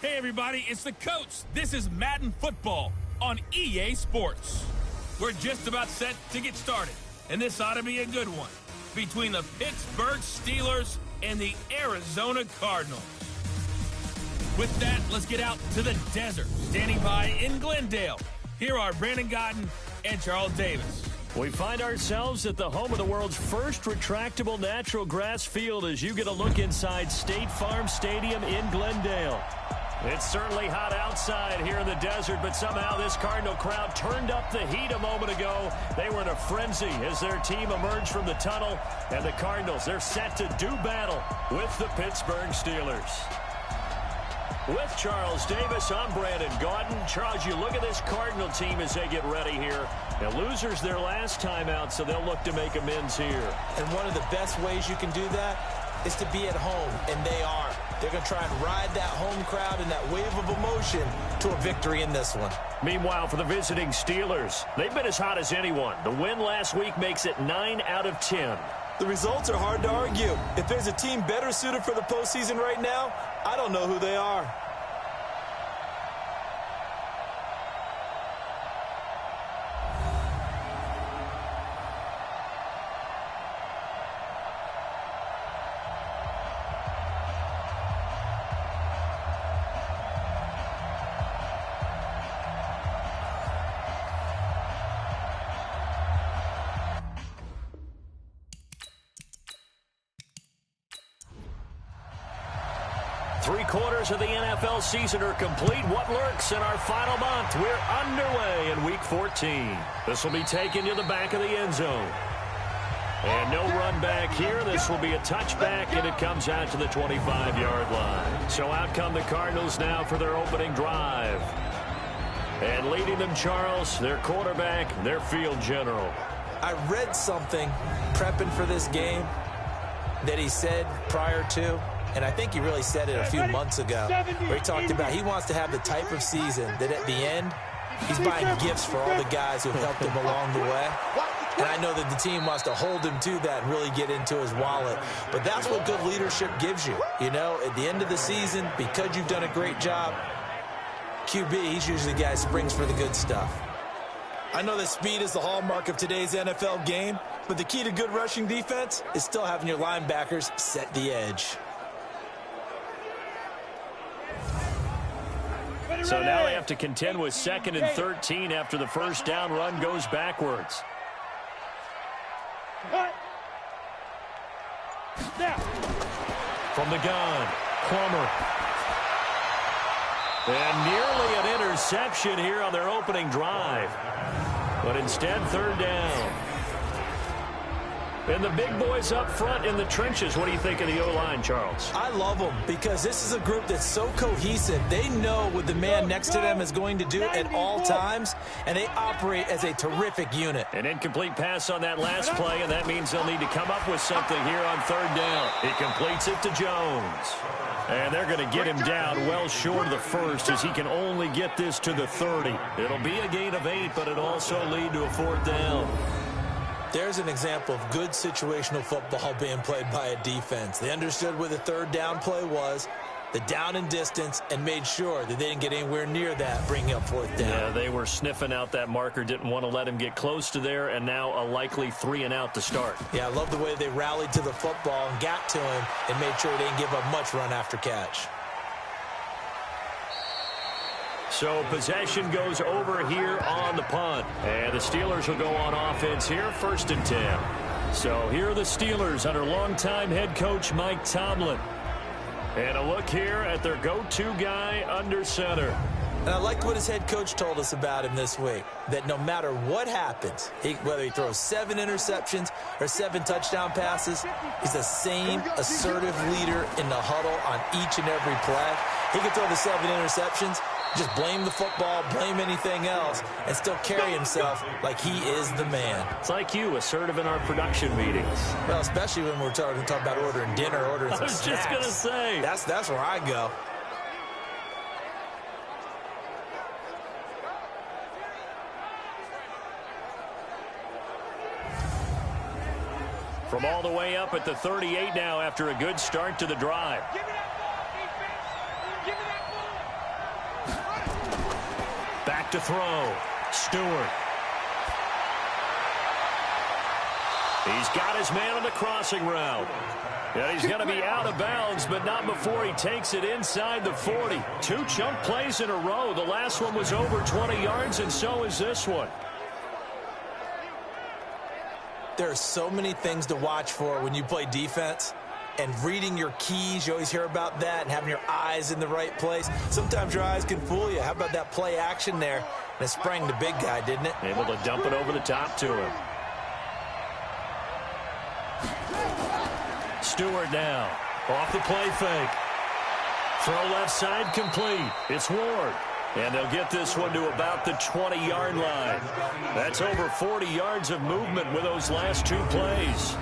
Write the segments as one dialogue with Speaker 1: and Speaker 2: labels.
Speaker 1: Hey everybody, it's the coach. This is Madden Football on EA Sports. We're just about set to get started, and this ought to be a good one between the Pittsburgh Steelers and the Arizona Cardinals. With that, let's get out to the desert. Standing by in Glendale, here are Brandon Godden and Charles Davis.
Speaker 2: We find ourselves at the home of the world's first retractable natural grass field as you get a look inside State Farm Stadium in Glendale. It's certainly hot outside here in the desert, but somehow this Cardinal crowd turned up the heat a moment ago. They were in a frenzy as their team emerged from the tunnel, and the Cardinals, they're set to do battle with the Pittsburgh Steelers. With Charles Davis, I'm Brandon Godden. Charles, you look at this Cardinal team as they get ready here. Now, losers their last time out, so they'll look to make amends here.
Speaker 3: And one of the best ways you can do that is to be at home, and they are. They're going to try and ride that home crowd and that wave of emotion to a victory in this one.
Speaker 2: Meanwhile, for the visiting Steelers, they've been as hot as anyone. The win last week makes it 9 out of 10.
Speaker 3: The results are hard to argue. If there's a team better suited for the postseason right now, I don't know who they are.
Speaker 2: Three-quarters of the NFL season are complete. What lurks in our final month? We're underway in Week 14. This will be taken to the back of the end zone. And no run back here. This will be a touchback, and it comes out to the 25-yard line. So out come the Cardinals now for their opening drive. And leading them, Charles, their quarterback, their field general.
Speaker 3: I read something prepping for this game that he said prior to, and I think he really said it a few months ago, where he talked about he wants to have the type of season that at the end, he's buying gifts for all the guys who have helped him along the way. And I know that the team wants to hold him to that and really get into his wallet. But that's what good leadership gives you. You know, at the end of the season, because you've done a great job, QB, he's usually the guy who springs for the good stuff. I know that speed is the hallmark of today's NFL game, but the key to good rushing defense is still having your linebackers set the edge.
Speaker 2: So now they have to contend with 2nd and 13 after the first down run goes backwards. From the gun, Plummer. And nearly an interception here on their opening drive. But instead, 3rd down. And the big boys up front in the trenches. What do you think of the O-line, Charles?
Speaker 3: I love them because this is a group that's so cohesive. They know what the man next to them is going to do at all times, and they operate as a terrific unit.
Speaker 2: An incomplete pass on that last play, and that means they'll need to come up with something here on 3rd down. He completes it to Jones. And they're going to get him down well short of the first as he can only get this to the 30. It'll be a gain of 8, but it'll also lead to a 4th down.
Speaker 3: There's an example of good situational football being played by a defense. They understood where the 3rd down play was, the down and distance, and made sure that they didn't get anywhere near that, bringing up 4th down.
Speaker 2: Yeah, they were sniffing out that marker, didn't want to let him get close to there, and now a likely 3 and out to start.
Speaker 3: Yeah, I love the way they rallied to the football and got to him and made sure they didn't give up much run after catch.
Speaker 2: So possession goes over here on the punt. And the Steelers will go on offense here, 1st and 10. So here are the Steelers under longtime head coach Mike Tomlin. And a look here at their go-to guy under center.
Speaker 3: And I liked what his head coach told us about him this week, that no matter what happens, whether he throws 7 interceptions or 7 touchdown passes, he's the same assertive leader in the huddle on each and every play. He can throw the 7 interceptions, just blame the football, blame anything else, and still carry himself like he is the man.
Speaker 2: It's like you, assertive in our production meetings.
Speaker 3: Well, especially when we're talking about ordering dinner, ordering some snacks.
Speaker 2: I was just going to say.
Speaker 3: That's where I go.
Speaker 2: From all the way up at the 38 now after a good start to the drive. to throw. Stewart. He's got his man on the crossing route. And he's going to be out of bounds, but not before he takes it inside the 40. 2 chunk plays in a row. The last one was over 20 yards, and so is this one.
Speaker 3: There are so many things to watch for when you play defense. And reading your keys, you always hear about that, and having your eyes in the right place. Sometimes your eyes can fool you. How about that play action there? And it sprang the big guy, didn't it?
Speaker 2: Able to dump it over the top to him. Stewart now. Off the play fake. Throw left side complete. It's Ward. And they'll get this one to about the 20-yard line. That's over 40 yards of movement with those last 2 plays.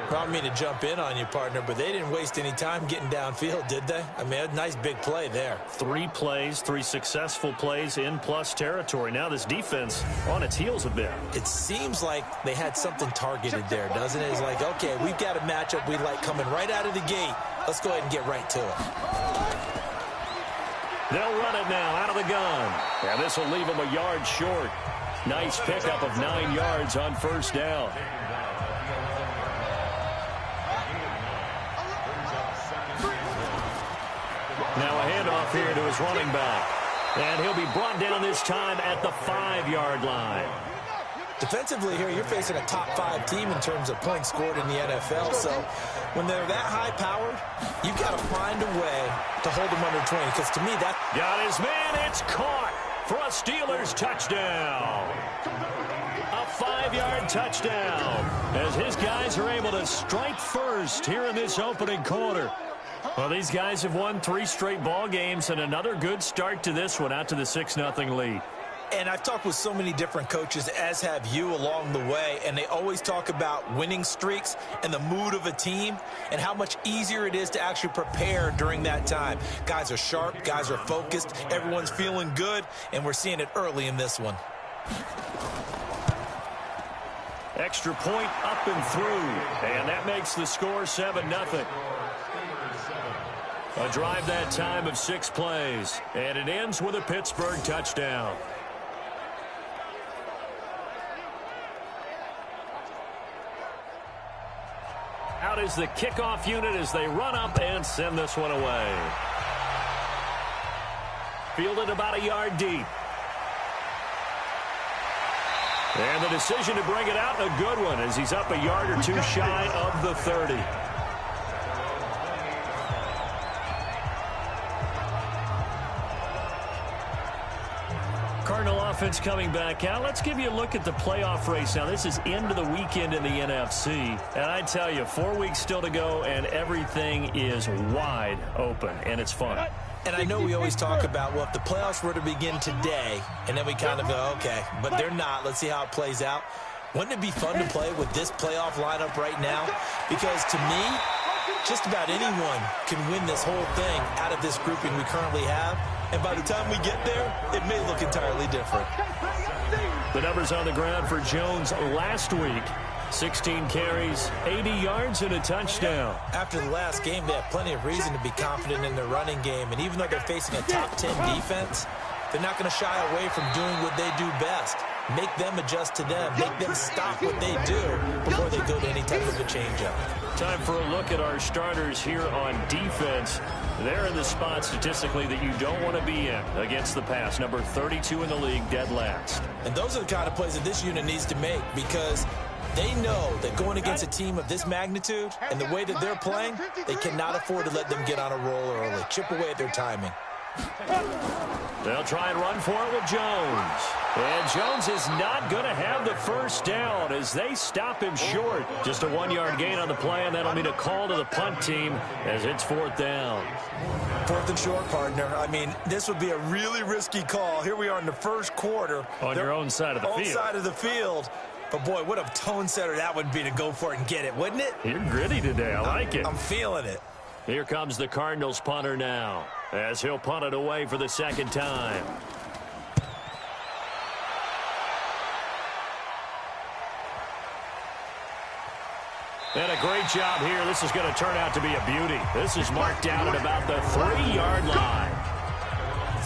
Speaker 3: I don't mean to jump in on you, partner, but they didn't waste any time getting downfield, did they? I mean, a nice big play there.
Speaker 2: 3 plays, 3 successful plays in plus territory. Now this defense on its heels a bit.
Speaker 3: It seems like they had something targeted there, doesn't it? It's like, okay, we've got a matchup we like coming right out of the gate. Let's go ahead and get right to it.
Speaker 2: They'll run it now out of the gun. And this will leave them a yard short. Nice pickup of 9 yards on first down. Now a handoff here to his running back. And he'll be brought down this time at the 5-yard line.
Speaker 3: Defensively here, you're facing a top 5 team in terms of points scored in the NFL. So when they're that high-powered, you've got to find a way to hold them under 20. Because to me, that...
Speaker 2: Got his man. It's caught for a Steelers touchdown. A 5-yard touchdown as his guys are able to strike first here in this opening quarter. Well, these guys have won 3 straight ball games and another good start to this one out to the 6-0 lead.
Speaker 3: And I've talked with so many different coaches, as have you, along the way, and they always talk about winning streaks and the mood of a team and how much easier it is to actually prepare during that time. Guys are sharp, guys are focused, everyone's feeling good, and we're seeing it early in this one.
Speaker 2: Extra point up and through, and that makes the score 7-0. A drive that time of 6 plays, and it ends with a Pittsburgh touchdown. Out is the kickoff unit as they run up and send this one away. Fielded about a yard deep. And the decision to bring it out, a good one, as he's up a yard or 2 shy of the 30. Cardinal offense coming back out. Let's give you a look at the playoff race. Now, this is into the weekend in the NFC. And I tell you, 4 weeks still to go, and everything is wide open, and it's fun.
Speaker 3: And I know we always talk about, well, if the playoffs were to begin today, and then we kind of go, okay, but they're not. Let's see how it plays out. Wouldn't it be fun to play with this playoff lineup right now? Because to me, just about anyone can win this whole thing out of this grouping we currently have. And by the time we get there, it may look entirely different.
Speaker 2: The numbers on the ground for Jones last week. 16 carries, 80 yards, and a touchdown.
Speaker 3: After the last game, they have plenty of reason to be confident in their running game. And even though they're facing a top 10 defense, they're not going to shy away from doing what they do best. Make them adjust to them. Make them stop what they do before they go to any type of a change-up.
Speaker 2: Time for a look at our starters here on defense. They're in the spot statistically that you don't want to be in against the pass. Number 32 in the league, dead last.
Speaker 3: And those are the kind of plays that this unit needs to make, because they know that going against a team of this magnitude and the way that they're playing, they cannot afford to let them get on a roll early. Chip away at their timing.
Speaker 2: They'll try and run for it with Jones. And Jones is not going to have the first down as they stop him short. Just a 1-yard gain on the play, and that'll mean a call to the punt team as it's 4th down.
Speaker 3: 4th and short, partner. I mean, this would be a really risky call. Here we are in the first quarter.
Speaker 2: On your own side of the field.
Speaker 3: Own side of the field. But, boy, what a tone setter that would be to go for it and get it, wouldn't it?
Speaker 2: You're gritty today. I like it.
Speaker 3: I'm feeling it.
Speaker 2: Here comes the Cardinals punter now as he'll punt it away for the 2nd time. And a great job here. This is going to turn out to be a beauty. This is marked down at about the 3-yard line.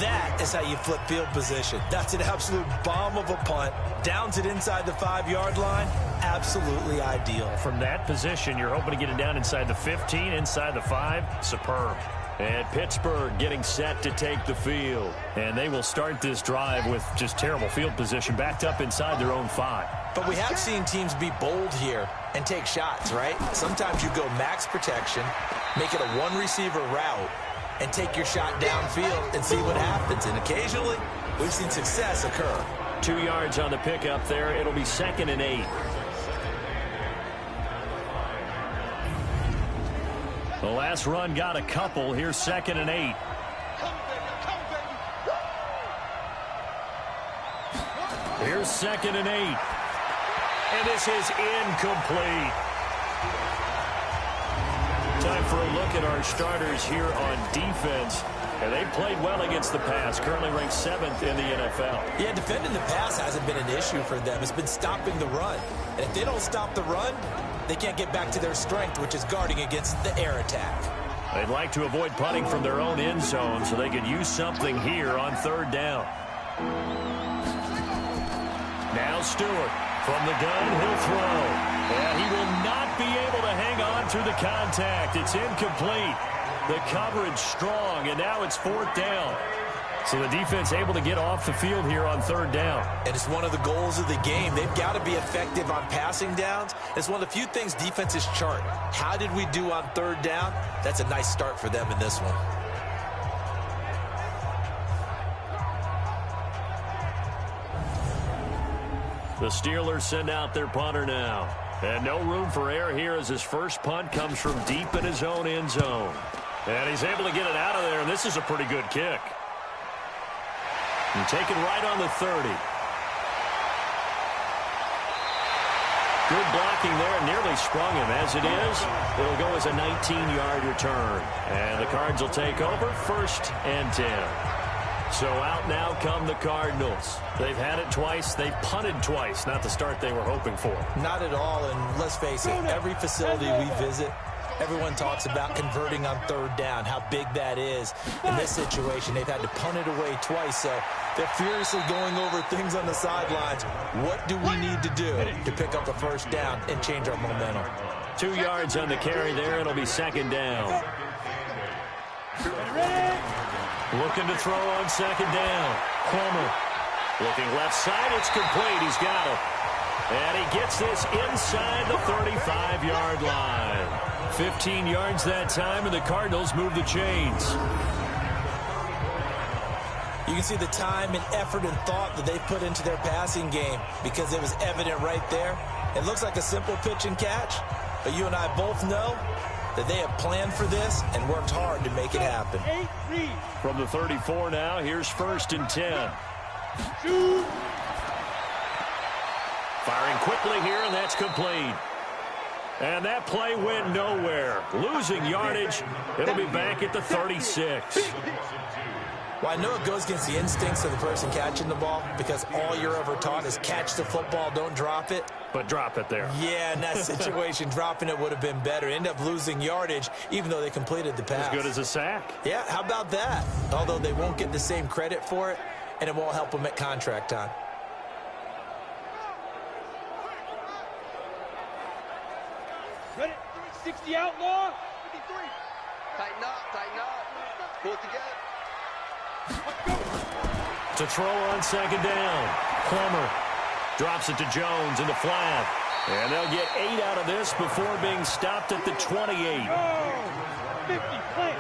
Speaker 3: That is how you flip field position. That's an absolute bomb of a punt. Downs it inside the 5-yard line. Absolutely ideal.
Speaker 2: From that position, you're hoping to get it down inside the 15, inside the 5. Superb. And Pittsburgh getting set to take the field. And they will start this drive with just terrible field position, backed up inside their own 5.
Speaker 3: But we have seen teams be bold here and take shots, right? Sometimes you go max protection, make it a one-receiver route, and take your shot downfield and see what happens. And occasionally, we've seen success occur.
Speaker 2: 2 yards on the pickup there. It'll be 2nd and 8. The last run got a couple. Here's 2nd and 8. Here's 2nd and 8. And this is incomplete. Time for a look at our starters here on defense. And they played well against the pass, currently ranked 7th in the NFL.
Speaker 3: Yeah, defending the pass hasn't been an issue for them. It's been stopping the run. And if they don't stop the run, they can't get back to their strength, which is guarding against the air attack.
Speaker 2: They'd like to avoid punting from their own end zone so they could use something here on 3rd down. Now Stewart from the gun, he'll throw. And he will not be able to hang on through the contact. It's incomplete. The coverage strong, and now it's 4th down. So the defense able to get off the field here on 3rd down.
Speaker 3: And it's one of the goals of the game. They've got to be effective on passing downs. It's one of the few things defenses chart. How did we do on 3rd down? That's a nice start for them in this one.
Speaker 2: The Steelers send out their punter now. And no room for error here as his first punt comes from deep in his own end zone. And he's able to get it out of there, and this is a pretty good kick. And taken right on the 30. Good blocking there, nearly sprung him. As it is, it'll go as a 19-yard return. And the Cards will take over, 1st and 10. So out now come the Cardinals. They've had it twice. They've punted twice. Not the start they were hoping for.
Speaker 3: Not at all, and let's face it, every facility we visit, everyone talks about converting on 3rd down, how big that is. In this situation, they've had to punt it away twice, so they're furiously going over things on the sidelines. What do we need to do to pick up a 1st down and change our momentum?
Speaker 2: 2 yards on the carry there. It'll be 2nd down. Looking to throw on 2nd down. Plummer. Looking left side. It's complete. He's got it. And he gets this inside the 35-yard line. 15 yards that time, and the Cardinals move the chains.
Speaker 3: You can see the time and effort and thought that they put into their passing game because it was evident right there. It looks like a simple pitch and catch, but you and I both know that they have planned for this and worked hard to make it happen.
Speaker 2: From the 34 now, here's 1st and 10. Firing quickly here, and that's complete. And that play went nowhere. Losing yardage. It'll be back at the 36.
Speaker 3: Well, I know it goes against the instincts of the person catching the ball because all you're ever taught is catch the football, don't drop it.
Speaker 2: But drop it there.
Speaker 3: Yeah, in that situation, dropping it would have been better. End up losing yardage, even though they completed the pass.
Speaker 2: As good as a sack.
Speaker 3: Yeah, how about that? Although they won't get the same credit for it, and it won't help them at contract time.
Speaker 4: Ready? 60 outlaw. 53.
Speaker 5: Tighten up. Pull it together.
Speaker 2: To throw on 2nd down. Plummer drops it to Jones in the flat. And they'll get 8 out of this before being stopped at the 28.
Speaker 4: 50, play.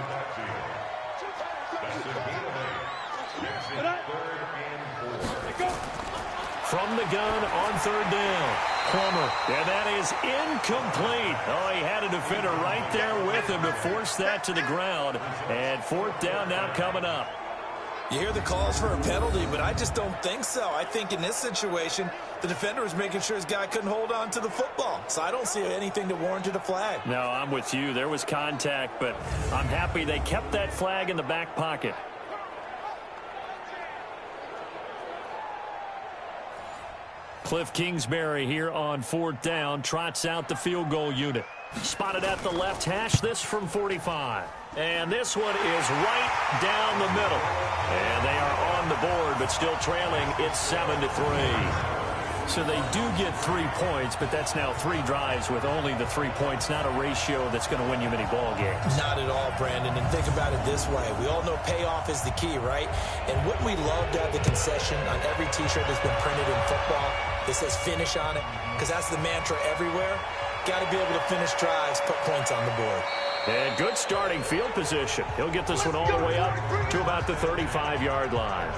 Speaker 2: From the gun on 3rd down. Plummer. And that is incomplete. Oh, he had a defender right there with him to force that to the ground. And 4th down now coming up.
Speaker 3: You hear the calls for a penalty, but I just don't think so. I think in this situation, the defender was making sure his guy couldn't hold on to the football. So I don't see anything to warrant a flag.
Speaker 2: No, I'm with you. There was contact, but I'm happy they kept that flag in the back pocket. Cliff Kingsbury here on 4th down, trots out the field goal unit. Spotted at the left hash, this from 45. And this one is right down the middle. And they are on the board, but still trailing. It's 7-3.
Speaker 6: So they do get 3 points, but that's now 3 drives with only the 3 points, not a ratio that's going to win you many ball games.
Speaker 3: Not at all, Brandon. And think about it this way. We all know payoff is the key, right? And wouldn't we love to have the concession on every T-shirt that's been printed in football that says finish on it? Because that's the mantra everywhere. Got to be able to finish drives, put points on the board.
Speaker 2: And good starting field position. He'll get this one all the way up to about the 35-yard line.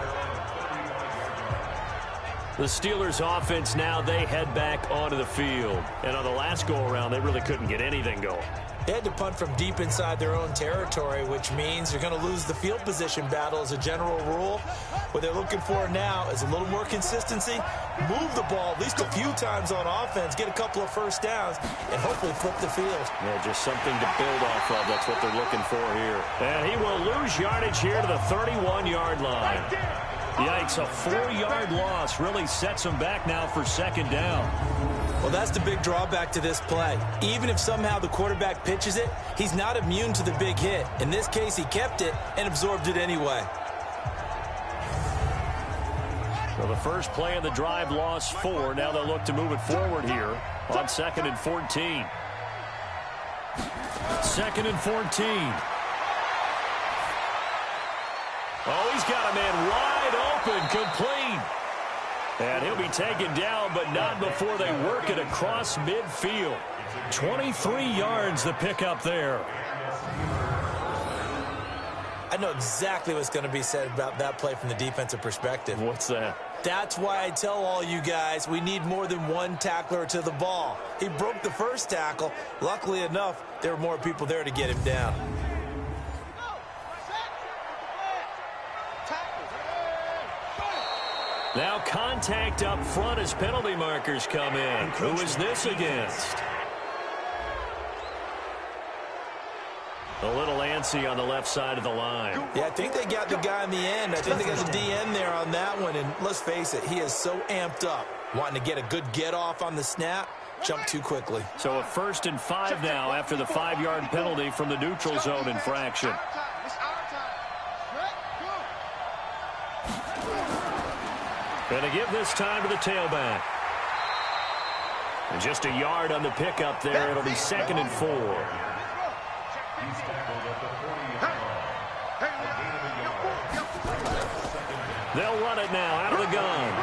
Speaker 2: The Steelers offense now, they head back onto the field. And on the last go-around, they really couldn't get anything going.
Speaker 3: They had to punt from deep inside their own territory, which means you're going to lose the field position battle as a general rule. What they're looking for now is a little more consistency, move the ball at least a few times on offense, get a couple of first downs, and hopefully flip the field.
Speaker 2: Yeah, just something to build off of. That's what they're looking for here. And he will lose yardage here to the 31-yard line. Yikes, a 4-yard loss really sets him back now for second down.
Speaker 3: Well, that's the big drawback to this play. Even if somehow the quarterback pitches it, he's not immune to the big hit. In this case, he kept it and absorbed it anyway.
Speaker 2: Well, the first play of the drive lost 4. Now they'll look to move it forward here on 2nd and 14. 2nd and 14. Oh, he's got a man wide open, complete. And he'll be taken down, but not before they work it across midfield. 23 yards the pickup there.
Speaker 3: I know exactly what's going to be said about that play from the defensive perspective.
Speaker 2: What's that?
Speaker 3: That's why I tell all you guys we need more than one tackler to the ball. He broke the first tackle. Luckily enough, there were more people there to get him down.
Speaker 2: Now contact up front as penalty markers come in. Who is this against? A little antsy on the left side of the line.
Speaker 3: Yeah, I think they got the guy in the end. I think they got the DN there on that one. And let's face it, he is so amped up, wanting to get a good get off on the snap, jump too quickly.
Speaker 2: So a 1st and 5 now after the 5-yard penalty from the neutral zone infraction. Going to give this time to the tailback. And just a yard on the pickup there. It'll be 2nd and 4. They'll run it now out of the gun.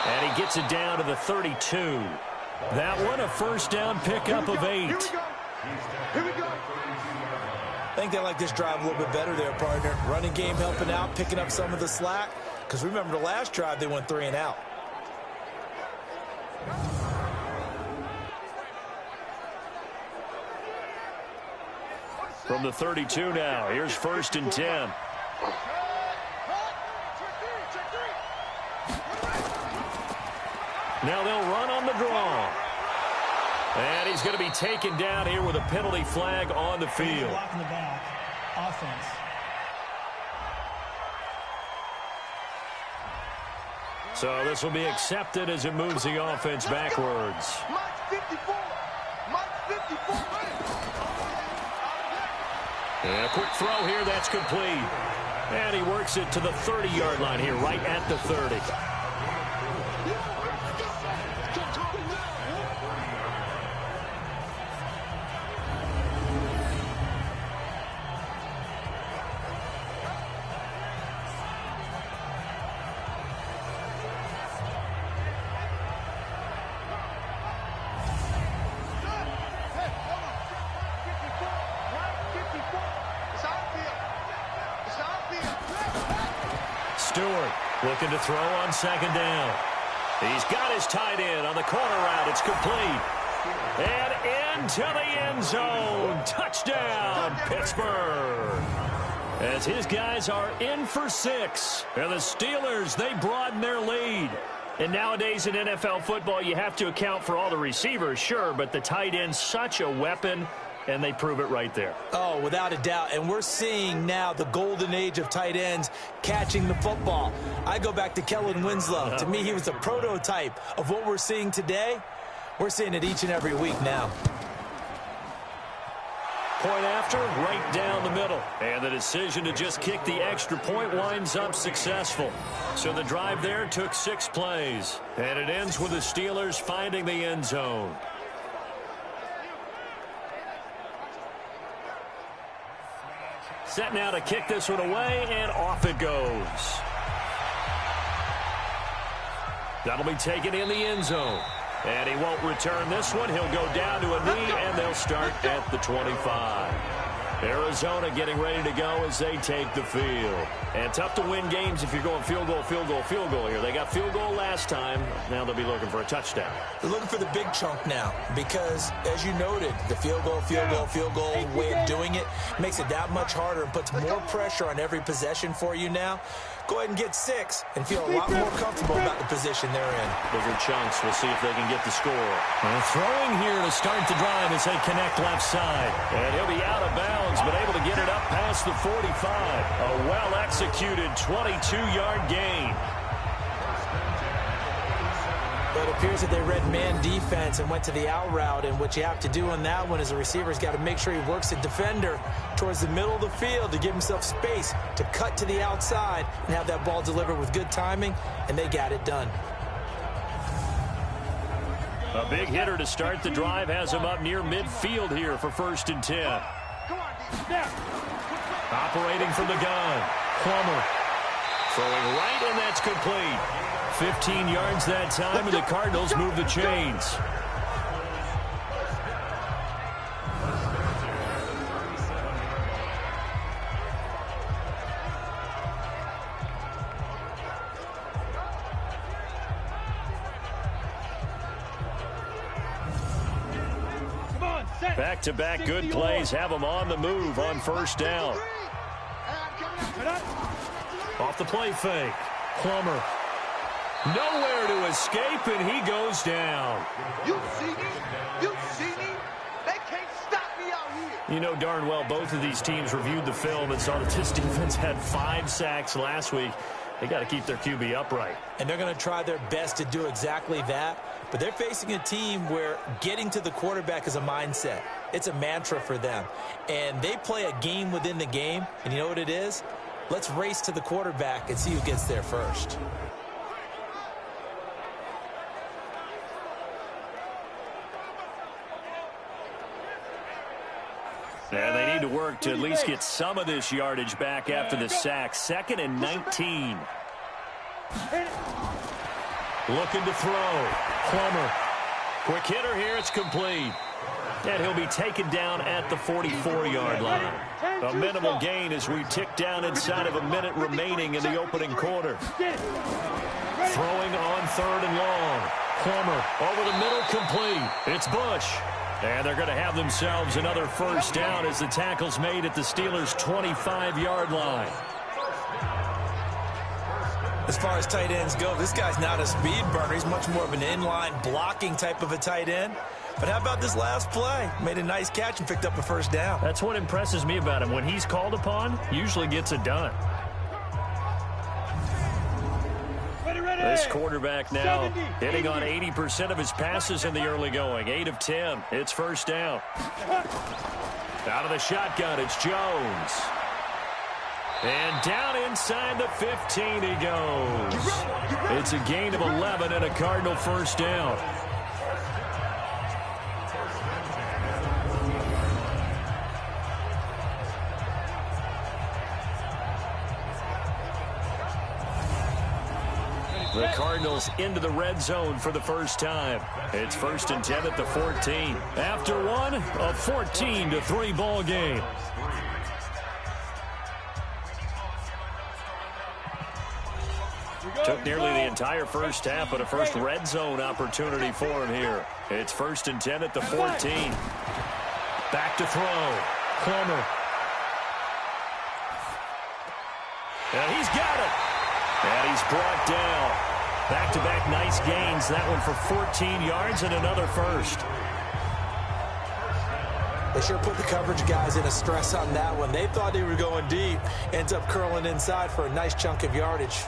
Speaker 2: And he gets it down to the 32. That one a first down pickup of 8.
Speaker 3: I think they like this drive a little bit better there, partner. Running game helping out, picking up some of the slack. Because remember the last drive, they went 3 and out.
Speaker 2: From the 32 now, here's 1st and 10. Now they'll run on the draw. And he's going to be taken down here with a penalty flag on the field.
Speaker 7: Blocking the back. Offense.
Speaker 2: So this will be accepted as it moves the offense backwards. And a quick throw here, that's complete. And he works it to the 30-yard line here, right at the 30. Stewart looking to throw on 2nd down. He's got his tight end on the corner route. It's complete. And into the end zone. Touchdown, Pittsburgh. As his guys are in for 6. And the Steelers, they broaden their lead. And nowadays in NFL football, you have to account for all the receivers, sure, but the tight end's such a weapon. And they prove it right there.
Speaker 3: Oh, without a doubt. And we're seeing now the golden age of tight ends catching the football. I go back to Kellen Winslow. To me, he was the prototype of what we're seeing today. We're seeing it each and every week now.
Speaker 2: Point after, right down the middle. And the decision to just kick the extra point winds up successful. So the drive there took 6 plays. And it ends with the Steelers finding the end zone. Set now to kick this one away, and off it goes. That'll be taken in the end zone. And he won't return this one. He'll go down to a knee, and they'll start at the 25. Arizona getting ready to go as they take the field. And tough to win games if you're going field goal, field goal, field goal here. They got field goal last time. Now they'll be looking for a touchdown.
Speaker 3: They're looking for the big chunk now because, as you noted, the field goal way of doing it makes it that much harder and puts more pressure on every possession for you now. Go ahead and get 6 and feel a lot more comfortable about the position they're in.
Speaker 2: Those are chunks. We'll see if they can get the score. And throwing here to start the drive as they connect left side. And he'll be out of bounds, but able to get it up past the 45. A well-executed 22-yard gain.
Speaker 3: But it appears that they read man defense and went to the out route, and what you have to do on that one is the receiver's got to make sure he works the defender towards the middle of the field to give himself space to cut to the outside and have that ball delivered with good timing, and they got it done.
Speaker 2: A big hitter to start the drive has him up near midfield here for 1st and 10. Operating from the gun, Plummer. Throwing right, and that's complete. 15 yards that time, and the Cardinals move the chains. Back-to-back good plays have them on the move on 1st down. Off the play fake. Plummer. Nowhere to escape, and he goes down.
Speaker 5: You see me? You see me? They can't stop me out here.
Speaker 2: You know darn well both of these teams reviewed the film and saw that this defense had 5 sacks last week. They got to keep their QB upright.
Speaker 3: And they're going to try their best to do exactly that. But they're facing a team where getting to the quarterback is a mindset. It's a mantra for them. And they play a game within the game. And you know what it is? Let's race to the quarterback and see who gets there first.
Speaker 2: And they need to work to at least get some of this yardage back after the sack. 2nd and 19. Looking to throw. Plummer. Quick hitter here. It's complete. And he'll be taken down at the 44-yard line. A minimal gain as we tick down inside of a minute remaining in the opening quarter. Throwing on 3rd and long. Plummer over the middle, complete. It's Bush. And they're going to have themselves another 1st down as the tackle's made at the Steelers' 25-yard line.
Speaker 3: As far as tight ends go, this guy's not a speed burner. He's much more of an inline blocking type of a tight end. But how about this last play? Made a nice catch and picked up a 1st down.
Speaker 2: That's what impresses me about him. When he's called upon, usually gets it done. This quarterback now hitting on 80% of his passes in the early going. 8 of 10. It's 1st down. Out of the shotgun, it's Jones. And down inside the 15 he goes. It's a gain of 11 and a Cardinal 1st down. The Cardinals into the red zone for the 1st time. It's 1st and 10 at the 14. After one, a 14-3 ball game. Took nearly the entire 1st half, but a first red zone opportunity for him here. It's 1st and 10 at the 14. Back to throw. Plummer. And he's got it. And he's brought down. Back-to-back nice gains. That one for 14 yards and another 1st.
Speaker 3: They sure put the coverage guys in a stress on that one. They thought they were going deep. Ends up curling inside for a nice chunk of yardage.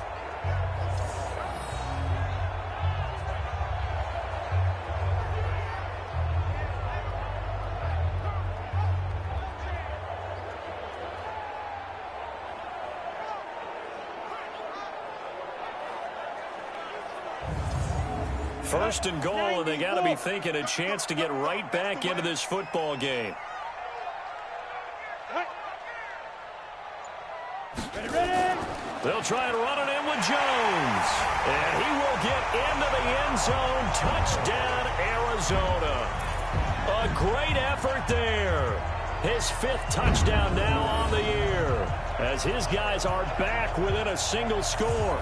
Speaker 2: First and goal, and they got to be thinking a chance to get right back into this football game. They'll try and run it in with Jones. And he will get into the end zone. Touchdown, Arizona. A great effort there. His 5th touchdown now on the year, as his guys are back within a single score.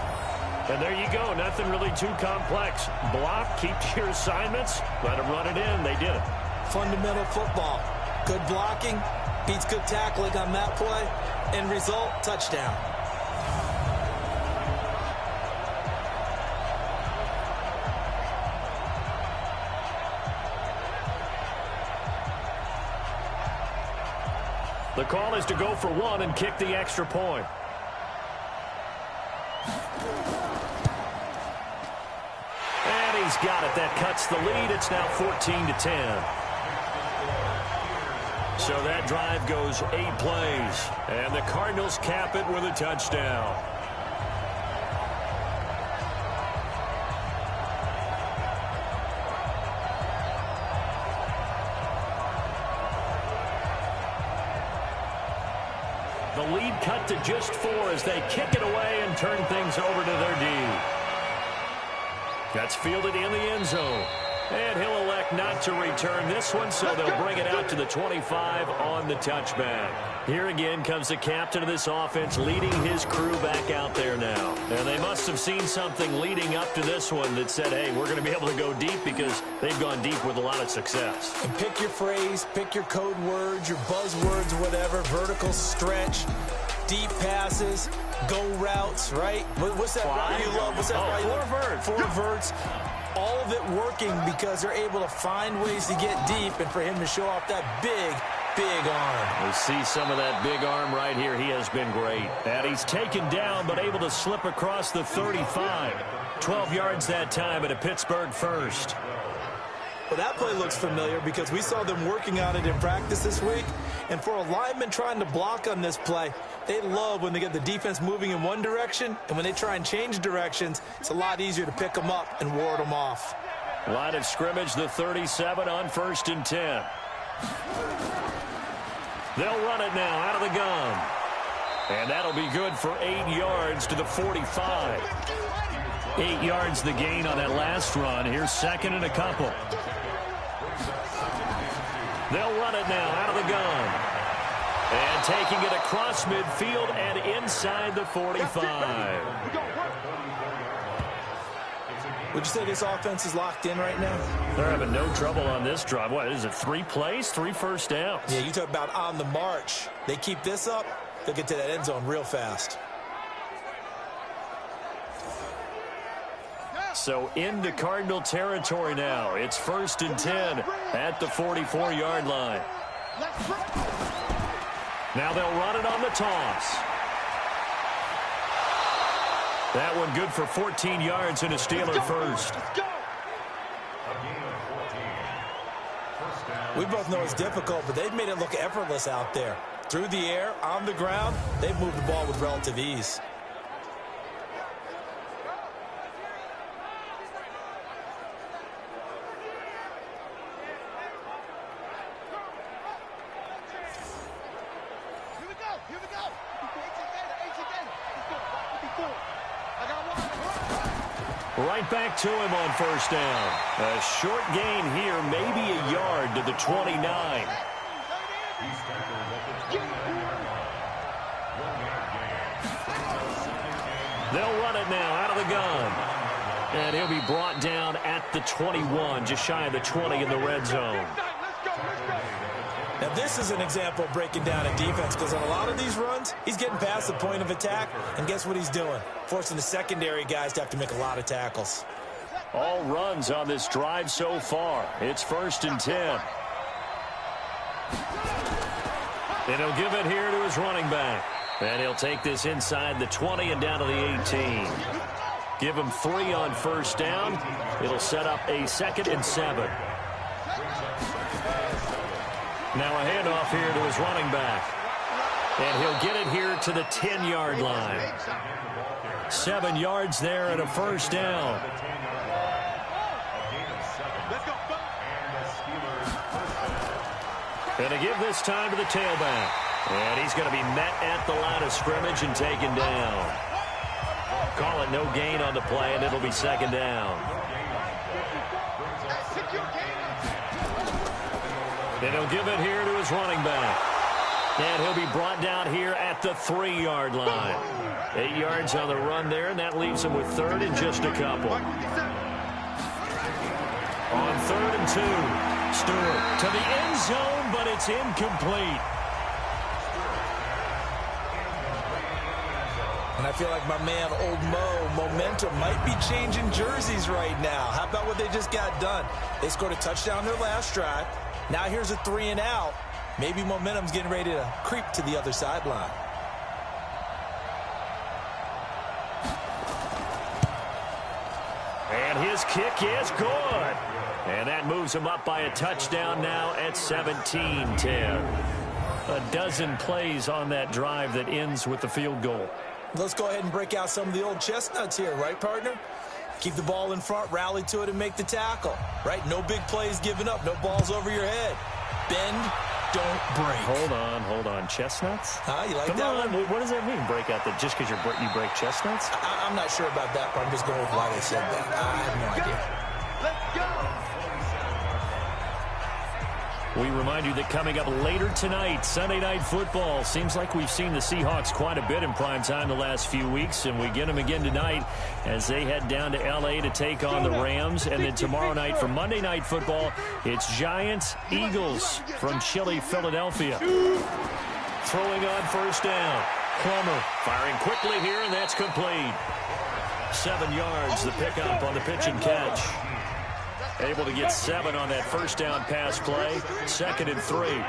Speaker 2: And there you go. Nothing really too complex. Block, keep to your assignments, let them run it in. They did it.
Speaker 3: Fundamental football. Good blocking beats good tackling on that play. End result, touchdown.
Speaker 2: The call is to go for 1 and kick the extra point. And he's got it. That cuts the lead. It's now 14-10. So that drive goes 8 plays. And the Cardinals cap it with a touchdown. The lead cut to just 4 as they kick it away and turn things over to their D. That's fielded in the end zone. And he'll elect not to return this one, so they'll bring it out to the 25 on the touchback. Here again comes the captain of this offense leading his crew back out there now. And they must have seen something leading up to this one that said, hey, we're going to be able to go deep, because they've gone deep with a lot of success.
Speaker 3: And pick your phrase, pick your code words, your buzzwords, whatever, vertical stretch, deep passes, go routes, right? What's that route you love? What's that route you love?
Speaker 2: 4 verts.
Speaker 3: 4 verts. All of it working because they're able to find ways to get deep, and for him to show off that big arm.
Speaker 2: We see some of that big arm right here. He has been great. And he's taken down, but able to slip across the 35. 12 yards that time at a Pittsburgh first.
Speaker 3: Well, that play looks familiar because we saw them working on it in practice this week. And for a lineman trying to block on this play, they love when they get the defense moving in one direction, and when they try and change directions, it's a lot easier to pick them up and ward them off.
Speaker 2: Line of scrimmage, the 37 on 1st and 10. They'll run it now out of the gun. And that'll be good for 8 yards to the 45. 8 yards the gain on that last run. Here's 2nd and a couple. They'll run it now out of the gun. And taking it across midfield and inside the 45.
Speaker 3: Would you say this offense is locked in right now?
Speaker 2: They're having no trouble on this drive. What is it, 3 plays, 3 first downs?
Speaker 3: Yeah, you talk about on the march. They keep this up, they'll get to that end zone real fast.
Speaker 2: So into Cardinal territory now. It's 1st and 10 at the 44-yard line. Now they'll run it on the toss. That one good for 14 yards and a Steeler first.
Speaker 3: We both know it's difficult, but they've made it look effortless out there. Through the air, on the ground, they've moved the ball with relative ease.
Speaker 2: Right back to him on 1st down. A short gain here, maybe a yard to the 29. They'll run it now out of the gun. And he'll be brought down at the 21, just shy of the 20 in the red zone.
Speaker 3: Now, this is an example of breaking down a defense, because on a lot of these runs, he's getting past the point of attack, and guess what he's doing? Forcing the secondary guys to have to make a lot of tackles.
Speaker 2: All runs on this drive so far. It's 1st and 10. And he'll give it here to his running back. And he'll take this inside the 20 and down to the 18. Give him 3 on 1st down. It'll set up a 2nd and 7. Now a handoff here to his running back. And he'll get it here to the 10-yard line. 7 yards there and a 1st down. And to give this time to the tailback. And he's going to be met at the line of scrimmage and taken down. Call it no gain on the play, and it'll be second down. And he'll give it here to his running back. And he'll be brought down here at the 3-yard line. 8 yards on the run there, and that leaves him with third and just a couple. On 3rd and 2, Stewart to the end zone, but it's incomplete.
Speaker 3: And I feel like my man, Old Mo, momentum might be changing jerseys right now. How about what they just got done? They scored a touchdown their last drive. Now here's a 3 and out. Maybe momentum's getting ready to creep to the other sideline.
Speaker 2: And his kick is good. And that moves him up by a touchdown now at 17-10. A dozen plays on that drive that ends with the field goal.
Speaker 3: Let's go ahead and break out some of the old chestnuts here, right, partner? Keep the ball in front, rally to it, and make the tackle, right? No big plays given up, no balls over your head. Bend, don't break.
Speaker 2: Hold on. Chestnuts?
Speaker 3: You like
Speaker 2: Come
Speaker 3: that
Speaker 2: on.
Speaker 3: one?
Speaker 2: What does that mean, break out? That just because you break chestnuts?
Speaker 3: I'm not sure about that, but I'm just going with why they said that. I have no idea.
Speaker 5: Let's go.
Speaker 2: We remind you that coming up later tonight, Sunday Night Football. Seems like we've seen the Seahawks quite a bit in prime time the last few weeks, and we get them again tonight as they head down to L.A. to take on the Rams. And then tomorrow night for Monday Night Football, it's Giants-Eagles from chilly Philadelphia. Throwing on first down. Plummer firing quickly here, and that's complete. 7 yards, the pickup on the pitch and catch. Able to get 7 on that first down pass play. 2nd and 3.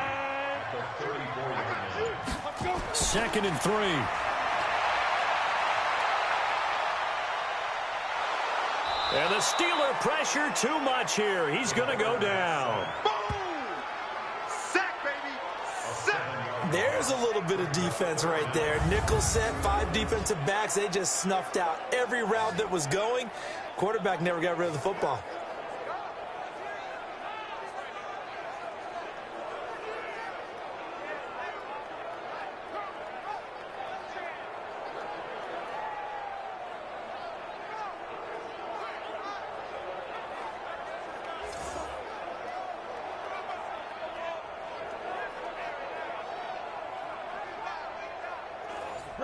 Speaker 2: 2nd and 3. And the Steeler pressure too much here. He's going to go down.
Speaker 5: Sack, baby. Sack.
Speaker 3: There's a little bit of defense right there. Nickel set, 5 defensive backs. They just snuffed out every route that was going. Quarterback never got rid of the football.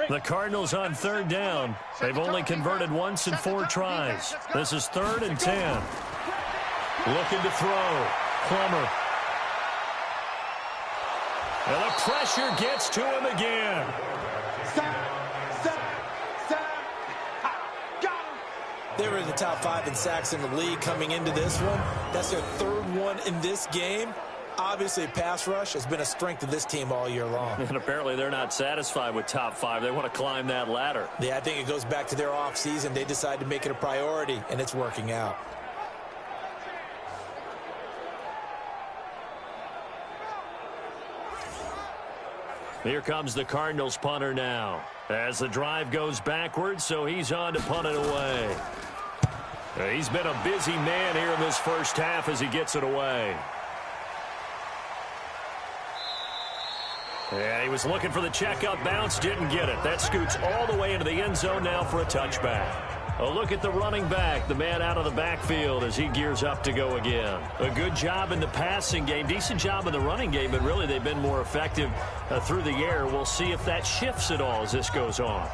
Speaker 2: The Cardinals on 3rd down. They've only converted once in 4 tries. This is 3rd and 10. Looking to throw. Plummer. And the pressure gets to him again.
Speaker 3: They were in the top 5 in sacks in the league coming into this one. That's their 3rd one in this game. Obviously, pass rush has been a strength of this team all year long.
Speaker 2: And apparently they're not satisfied with top 5. They want to climb that ladder.
Speaker 3: Yeah, I think it goes back to their offseason. They decided to make it a priority, and it's working out.
Speaker 2: Here comes the Cardinals punter now. As the drive goes backwards, so he's on to punt it away. He's been a busy man here in this first half as he gets it away. Yeah, he was looking for the checkup bounce, didn't get it. That scoots all the way into the end zone now for a touchback. A look at the running back, the man out of the backfield as he gears up to go again. A good job in the passing game, decent job in the running game, but really they've been more effective through the air. We'll see if that shifts at all as this goes on.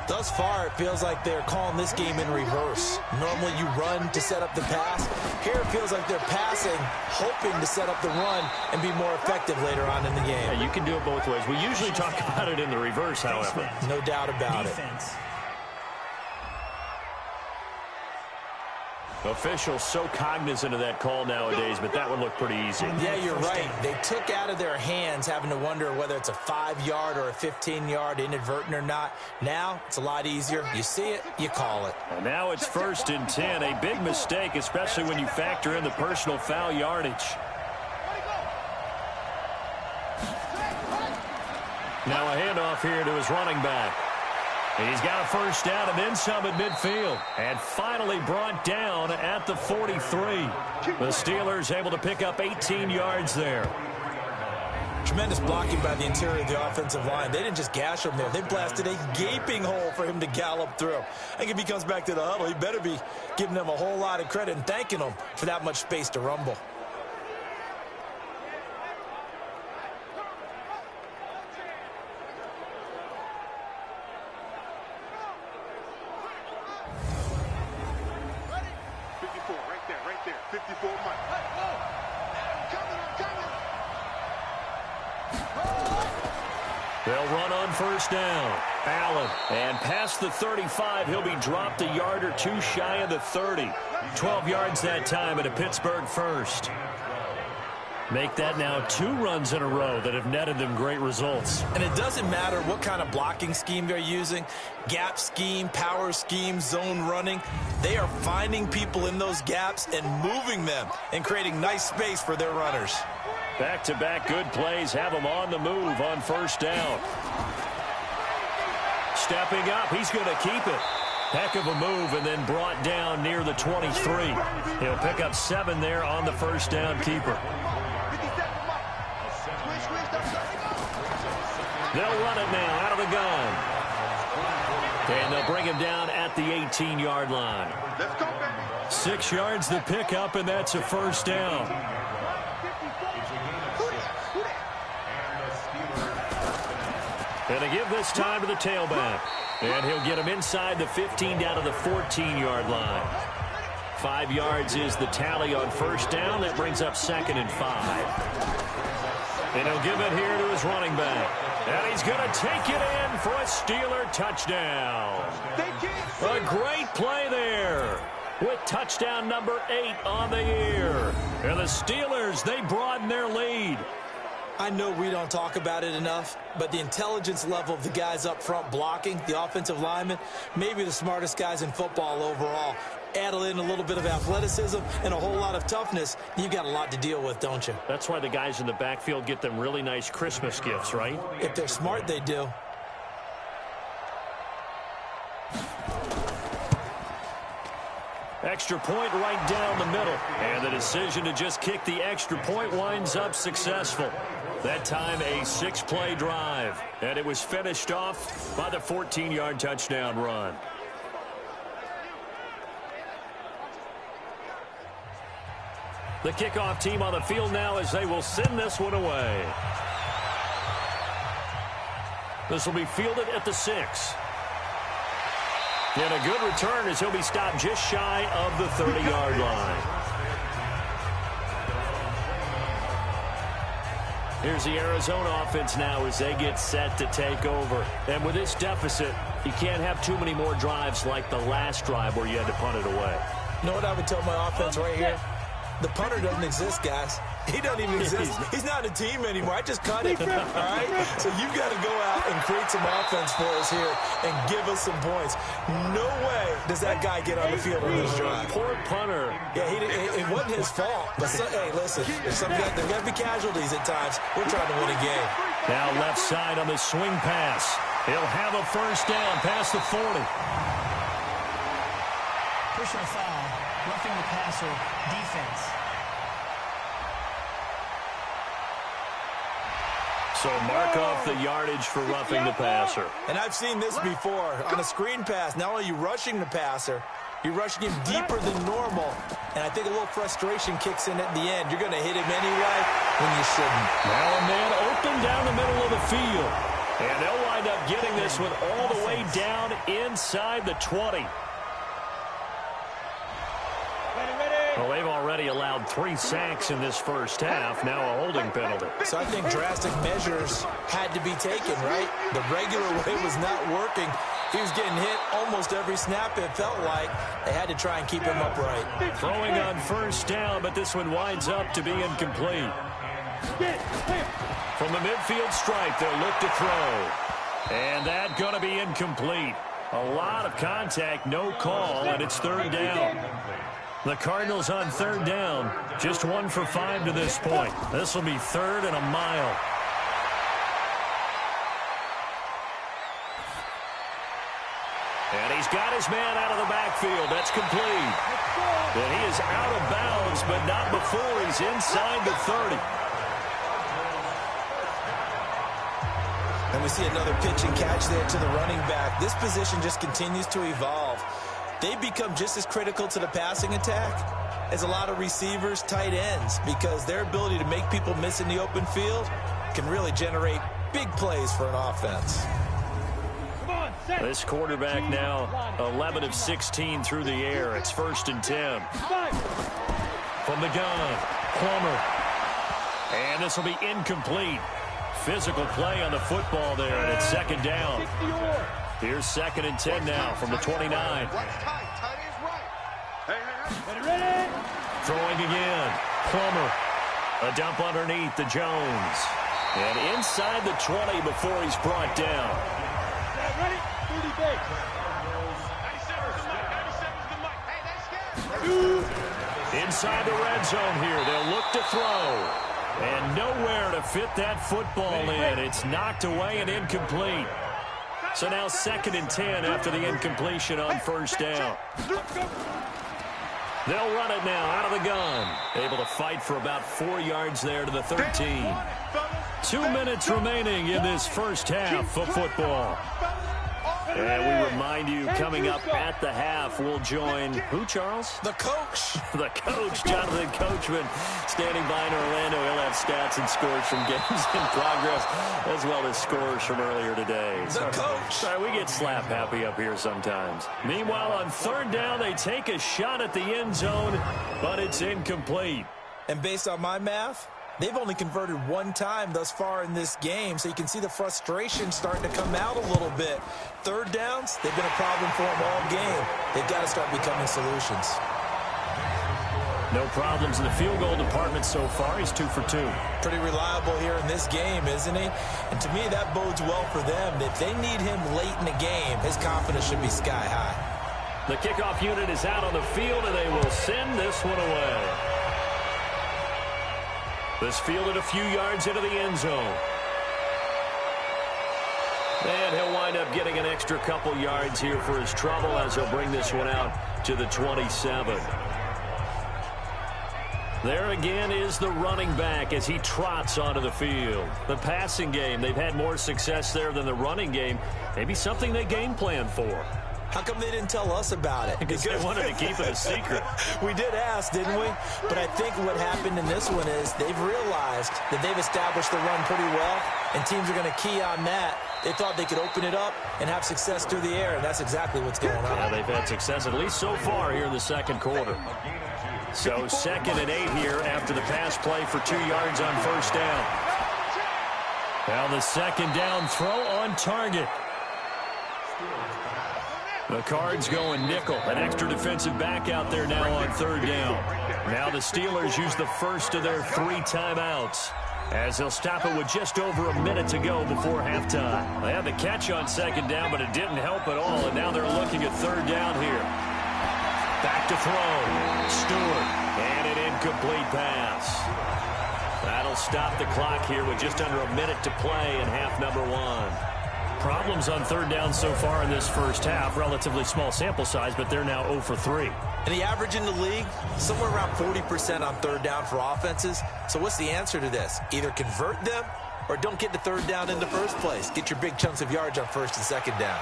Speaker 3: Thus far, it feels like they're calling this game in reverse. Normally you run to set up the pass. Here it feels like they're passing, hoping to set up the run and be more effective later on in the game.
Speaker 2: Yeah, you can do it both ways. We usually talk about it in the reverse, however.
Speaker 3: No doubt about it.
Speaker 2: Officials so cognizant of that call nowadays, but that one looked pretty easy.
Speaker 3: Yeah, you're right. They took out of their hands having to wonder whether it's a 5-yard or a 15-yard inadvertent or not. Now it's a lot easier. You see it, you call it.
Speaker 2: And now it's 1st and 10. A big mistake, especially when you factor in the personal foul yardage. Now a handoff here to his running back. He's got a first down and then some at midfield. And finally brought down at the 43. The Steelers able to pick up 18 yards there.
Speaker 3: Tremendous blocking by the interior of the offensive line. They didn't just gash him there. They blasted a gaping hole for him to gallop through. I think if he comes back to the huddle, he better be giving them a whole lot of credit and thanking them for that much space to rumble.
Speaker 5: Right there. 54 Mike.
Speaker 2: They'll run on first down. Allen. And past the 35, he'll be dropped a yard or two shy of the 30. 12 yards that time at a Pittsburgh first. Make that now 2 runs in a row that have netted them great results.
Speaker 3: And it doesn't matter what kind of blocking scheme they're using, gap scheme, power scheme, zone running. They are finding people in those gaps and moving them and creating nice space for their runners.
Speaker 2: Back-to-back good plays have them on the move on first down. Stepping up, he's going to keep it. Heck of a move and then brought down near the 23. He'll pick up 7 there on the first down keeper. They'll run it now out of the gun. And they'll bring him down at the 18-yard line. 6 yards the pickup, and that's a first down. And they give this time to the tailback. And he'll get him inside the 15 down to the 14-yard line. 5 yards is the tally on first down. That brings up 2nd and 5. And he'll give it here to his running back. And he's going to take it in for a Steeler touchdown. A great play there with touchdown number 8 on the year. And the Steelers, they broaden their lead.
Speaker 3: I know we don't talk about it enough, but the intelligence level of the guys up front blocking, the offensive linemen, maybe the smartest guys in football overall. Add in a little bit of athleticism and a whole lot of toughness, you've got a lot to deal with, don't you?
Speaker 2: That's why the guys in the backfield get them really nice Christmas gifts, right?
Speaker 3: If they're smart, they do.
Speaker 2: Extra point right down the middle. And the decision to just kick the extra point winds up successful. That time a 6-play drive. And it was finished off by the 14-yard touchdown run. The kickoff team on the field now as they will send this one away. This will be fielded at the 6. And a good return as he'll be stopped just shy of the 30-yard line. Here's the Arizona offense now as they get set to take over. And with this deficit, you can't have too many more drives like the last drive where you had to punt it away.
Speaker 3: You know what I would tell my offense right here? The punter doesn't exist, guys. He doesn't even exist. He's not a team anymore. I just cut it, all right? So you've got to go out and create some offense for us here and give us some points. No way does that guy get on the field on this drive.
Speaker 2: Poor punter.
Speaker 3: Yeah, it wasn't his fault. But hey, listen, there's got to be casualties at times. We're trying to win a game.
Speaker 2: Now left side on the swing pass. He'll have a first down past the 40.
Speaker 7: Personal foul, roughing the passer, defense.
Speaker 2: So mark off the yardage for roughing the passer.
Speaker 3: And I've seen this before. On a screen pass, not only are you rushing the passer, you're rushing him deeper than normal. And I think a little frustration kicks in at the end. You're going to hit him anyway when you shouldn't.
Speaker 2: Now a man open down the middle of the field. And they'll wind up getting this one all the way down inside the 20. Well, they've already allowed 3 sacks in this first half. Now a holding penalty.
Speaker 3: So I think drastic measures had to be taken, right? The regular way was not working. He was getting hit almost every snap, it felt like. They had to try and keep him upright.
Speaker 2: Throwing on first down, but this one winds up to be incomplete. From the midfield stripe, they'll look to throw. And that's going to be incomplete. A lot of contact, no call, and it's 3rd down. The Cardinals on 3rd down, just 1 for 5 to this point. This will be 3rd and a mile. And he's got his man out of the backfield. That's complete. And he is out of bounds, but not before he's inside the 30.
Speaker 3: And we see another pitch and catch there to the running back. This position just continues to evolve. They've become just as critical to the passing attack as a lot of receivers, tight ends, because their ability to make people miss in the open field can really generate big plays for an offense.
Speaker 2: This quarterback now 11 of 16 through the air. It's 1st and 10. From the gun, Plummer. And this will be incomplete. Physical play on the football there, and it's 2nd down. Here's 2nd and 10 now from the 29. Throwing again. Plummer. A dump underneath to Jones. And inside the 20 before he's brought down.
Speaker 4: Ready? 30 base. 97's
Speaker 2: Inside the red zone here. They'll look to throw. And nowhere to fit that football in. It's knocked away and incomplete. So now 2nd and 10 after the incompletion on 1st down. They'll run it now out of the gun. Able to fight for about 4 yards there to the 13. 2 minutes remaining in this first half of football. And we remind you, coming up at the half, we'll join who, Charles?
Speaker 3: The coach.
Speaker 2: The coach, Jonathan Coachman, standing by in Orlando. He'll have stats and scores from games in progress, as well as scores from earlier today.
Speaker 3: The coach.
Speaker 2: Sorry, we get slap happy up here sometimes. Meanwhile, on 3rd down, they take a shot at the end zone, but it's incomplete.
Speaker 3: And based on my math, they've only converted 1 time thus far in this game, so you can see the frustration starting to come out a little bit. 3rd downs, they've been a problem for them all game. They've got to start becoming solutions.
Speaker 2: No problems in the field goal department so far. He's 2 for 2.
Speaker 3: Pretty reliable here in this game, isn't he? And to me, that bodes well for them. If they need him late in the game, his confidence should be sky high.
Speaker 2: The kickoff unit is out on the field, and they will send this one away. This fielded a few yards into the end zone. And he'll wind up getting an extra couple yards here for his trouble as he'll bring this one out to the 27. There again is the running back as he trots onto the field. The passing game, they've had more success there than the running game. Maybe something they game plan for.
Speaker 3: How come they didn't tell us about it?
Speaker 2: Because they wanted to keep it a secret.
Speaker 3: We did ask, didn't we? But I think what happened in this one is they've realized that they've established the run pretty well, and teams are going to key on that. They thought they could open it up and have success through the air, and that's exactly what's going on.
Speaker 2: Yeah, they've had success at least so far here in the 2nd quarter. So 2nd and 8 here after the pass play for 2 yards on 1st down. Now the 2nd down throw on target. The Cards going nickel. An extra defensive back out there now on 3rd down. Now the Steelers use the first of their 3 timeouts as they'll stop it with just over a minute to go before halftime. They had the catch on 2nd down, but it didn't help at all, and now they're looking at 3rd down here. Back to throw. Stewart. And an incomplete pass. That'll stop the clock here with just under a minute to play in half number 1. Problems on 3rd down so far in this first half. Relatively small sample size, but they're now 0 for 3.
Speaker 3: And the average in the league, somewhere around 40% on 3rd down for offenses. So what's the answer to this? Either convert them or don't get the 3rd down in the first place. Get your big chunks of yards on 1st and 2nd down.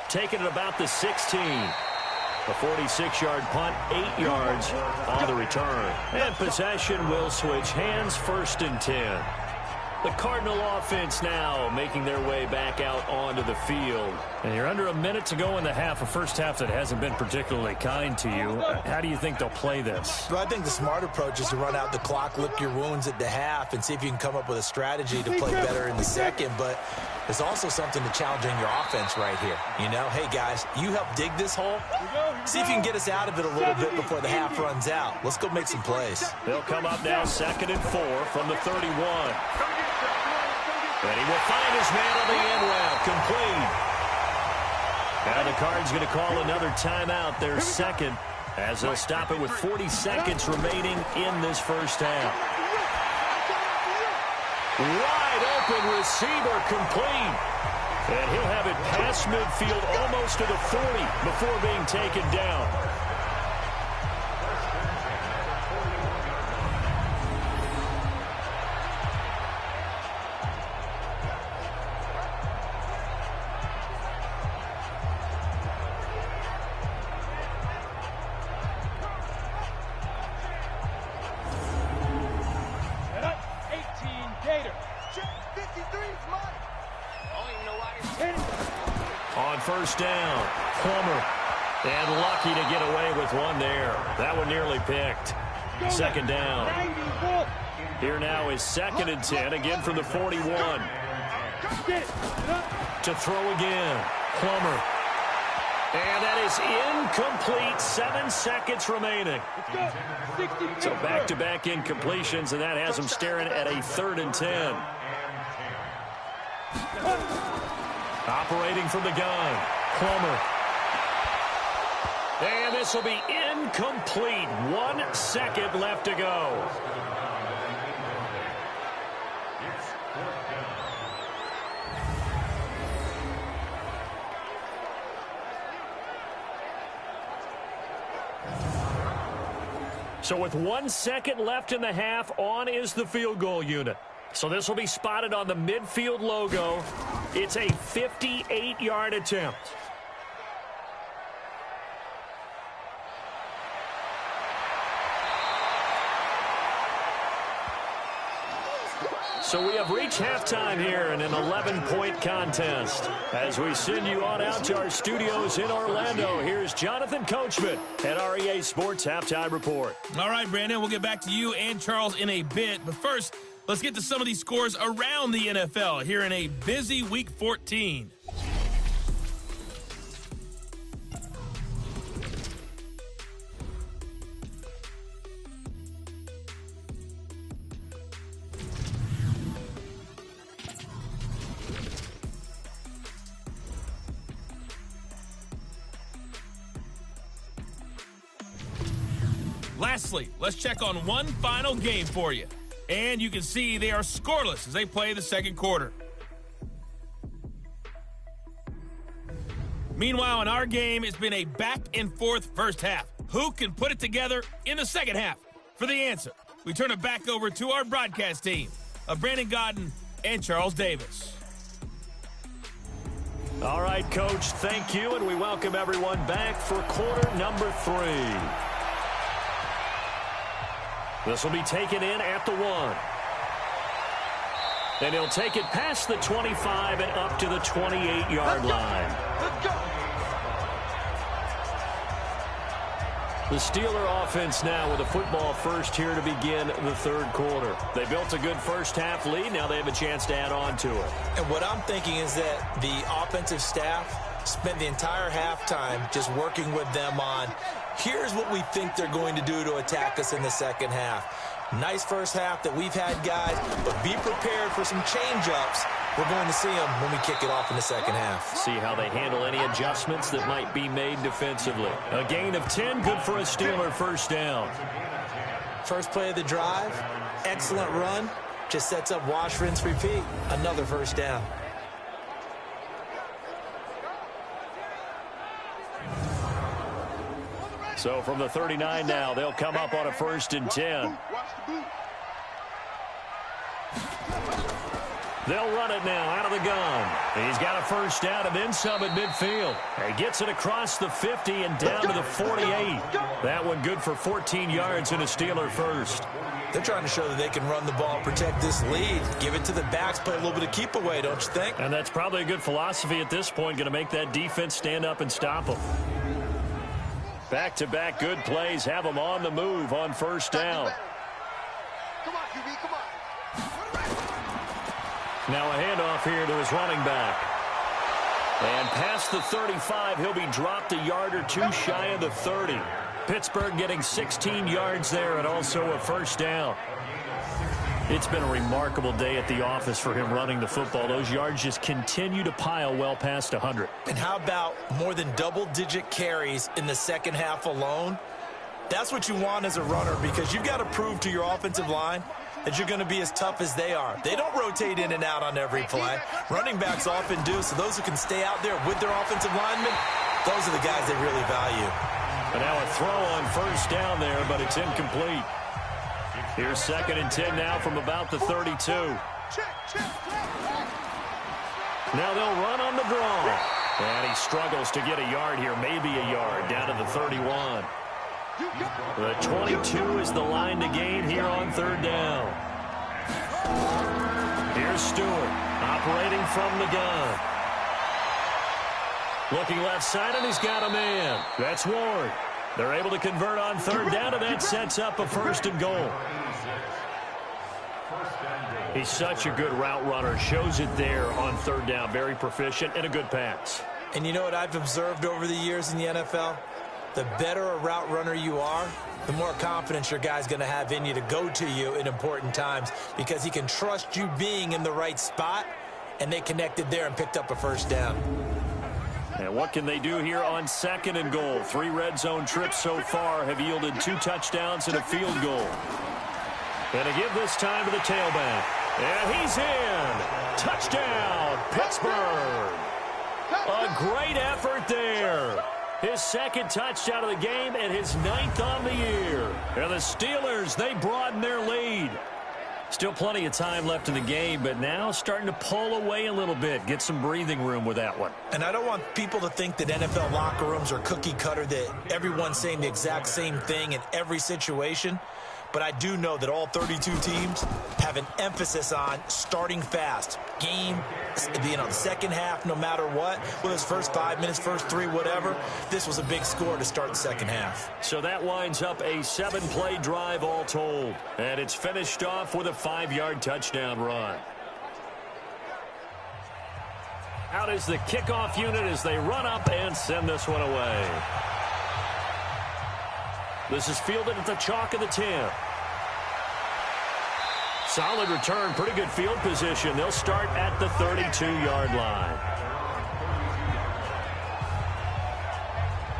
Speaker 2: Taking it about the 16. A 46-yard punt, 8 yards on the return. And possession will switch hands, 1st and 10. The Cardinal offense now making their way back out onto the field. And you're under a minute to go in the half, a first half that hasn't been particularly kind to you. How do you think they'll play this?
Speaker 3: Well, I think the smart approach is to run out the clock, lick your wounds at the half, and see if you can come up with a strategy to play better in the 2nd. But there's also something to challenging your offense right here. You know, hey, guys, you help dig this hole. See if you can get us out of it a little bit before the half runs out. Let's go make some plays.
Speaker 2: They'll come up now 2nd and 4 from the 31. And he will find his man on the end route. Complete. Now the Cards going to call another timeout, their 2nd, as they'll stop it with 40 seconds remaining in this first half. Wide open receiver, complete. And he'll have it past midfield almost to the 40 before being taken down. On first down, Plummer. And lucky to get away with one there. That one nearly picked. Second down. Here now is 2nd and 10, again from the 41. To throw again, Plummer. And that is incomplete. 7 seconds remaining. So back-to-back incompletions, and that has them staring at a 3rd and 10. Operating from the gun, Plummer. And this will be incomplete. 1 second left to go. So with 1 second left in the half, on is the field goal unit. So this will be spotted on the midfield logo. It's a 58-yard attempt. So we have reached halftime here in an 11-point contest. As we send you on out to our studios in Orlando, here's Jonathan Coachman at REA Sports Halftime Report.
Speaker 1: All right, Brandon, we'll get back to you and Charles in a bit. But first, let's get to some of these scores around the NFL here in a busy Week 14. Lastly, let's check on one final game for you. And you can see they are scoreless as they play the second quarter. Meanwhile, in our game, it's been a back-and-forth first half. Who can put it together in the second half? For the answer, we turn it back over to our broadcast team of Brandon Godden and Charles Davis.
Speaker 2: All right, Coach, thank you, and we welcome everyone back for quarter number 3. This will be taken in at the 1. And he'll take it past the 25 and up to the 28-yard line.
Speaker 5: Let's go.
Speaker 2: The Steeler offense now with a football first here to begin the third quarter. They built a good first half lead. Now they have a chance to add on to it.
Speaker 3: And what I'm thinking is that the offensive staff spent the entire halftime just working with them on, here's what we think they're going to do to attack us in the second half. Nice first half that we've had, guys, but be prepared for some change-ups. We're going to see them when we kick it off in the second half.
Speaker 2: See how they handle any adjustments that might be made defensively. A gain of 10, good for a Steeler first down.
Speaker 3: First play of the drive, excellent run, just sets up wash, rinse, repeat. Another first down.
Speaker 2: So from the 39 now, they'll come up on a 1st and 10. They'll run it now out of the gun. He's got a first down and then some at midfield. He gets it across the 50 and down to the 48. That one good for 14 yards and a Steeler first.
Speaker 3: They're trying to show that they can run the ball, protect this lead, give it to the backs, play a little bit of keep away, don't you think?
Speaker 2: And that's probably a good philosophy at this point, going to make that defense stand up and stop them. Back-to-back good plays have them on the move on first down.
Speaker 5: Come on, QB, come on.
Speaker 2: Now a handoff here to his running back. And past the 35, he'll be dropped a yard or two shy of the 30. Pittsburgh getting 16 yards there and also a first down. It's been a remarkable day at the office for him running the football. Those yards just continue to pile well past 100.
Speaker 3: And how about more than double-digit carries in the second half alone? That's what you want as a runner, because you've got to prove to your offensive line that you're going to be as tough as they are. They don't rotate in and out on every play. Running backs often do, so those who can stay out there with their offensive linemen, those are the guys they really value.
Speaker 2: And now a throw on first down there, but it's incomplete. Here's 2nd and 10 now from about the 32. Now they'll run on the draw. And he struggles to get a yard here, maybe a yard, down to the 31. The 22 is the line to gain here on third down. Here's Stewart operating from the gun. Looking left side, and he's got a man. That's Ward. They're able to convert on third down, and that sets up a first and goal. He's such a good route runner. Shows it there on third down. Very proficient and a good pass.
Speaker 3: And you know what I've observed over the years in the NFL? The better a route runner you are, the more confidence your guy's going to have in you to go to you in important times because he can trust you being in the right spot, and they connected there and picked up a first down.
Speaker 2: And what can they do here on second and goal? 3 red zone trips so far have yielded 2 touchdowns and a field goal. Going to give this time to the tailback. And he's in. Touchdown, Pittsburgh. A great effort there. His second touchdown of the game and his 9th on the year. And the Steelers, they broaden their lead. Still plenty of time left in the game, but now starting to pull away a little bit. Get some breathing room with that one.
Speaker 3: And I don't want people to think that NFL locker rooms are cookie cutter, that everyone's saying the exact same thing in every situation. But I do know that all 32 teams have an emphasis on starting fast. Game, the second half, no matter what. Whether it's first 5 minutes, first 3, whatever. This was a big score to start the second half.
Speaker 2: So that winds up a 7-play drive all told. And it's finished off with a 5-yard touchdown run. Out is the kickoff unit as they run up and send this one away. This is fielded at the chalk of the 10. Solid return, pretty good field position. They'll start at the 32-yard line.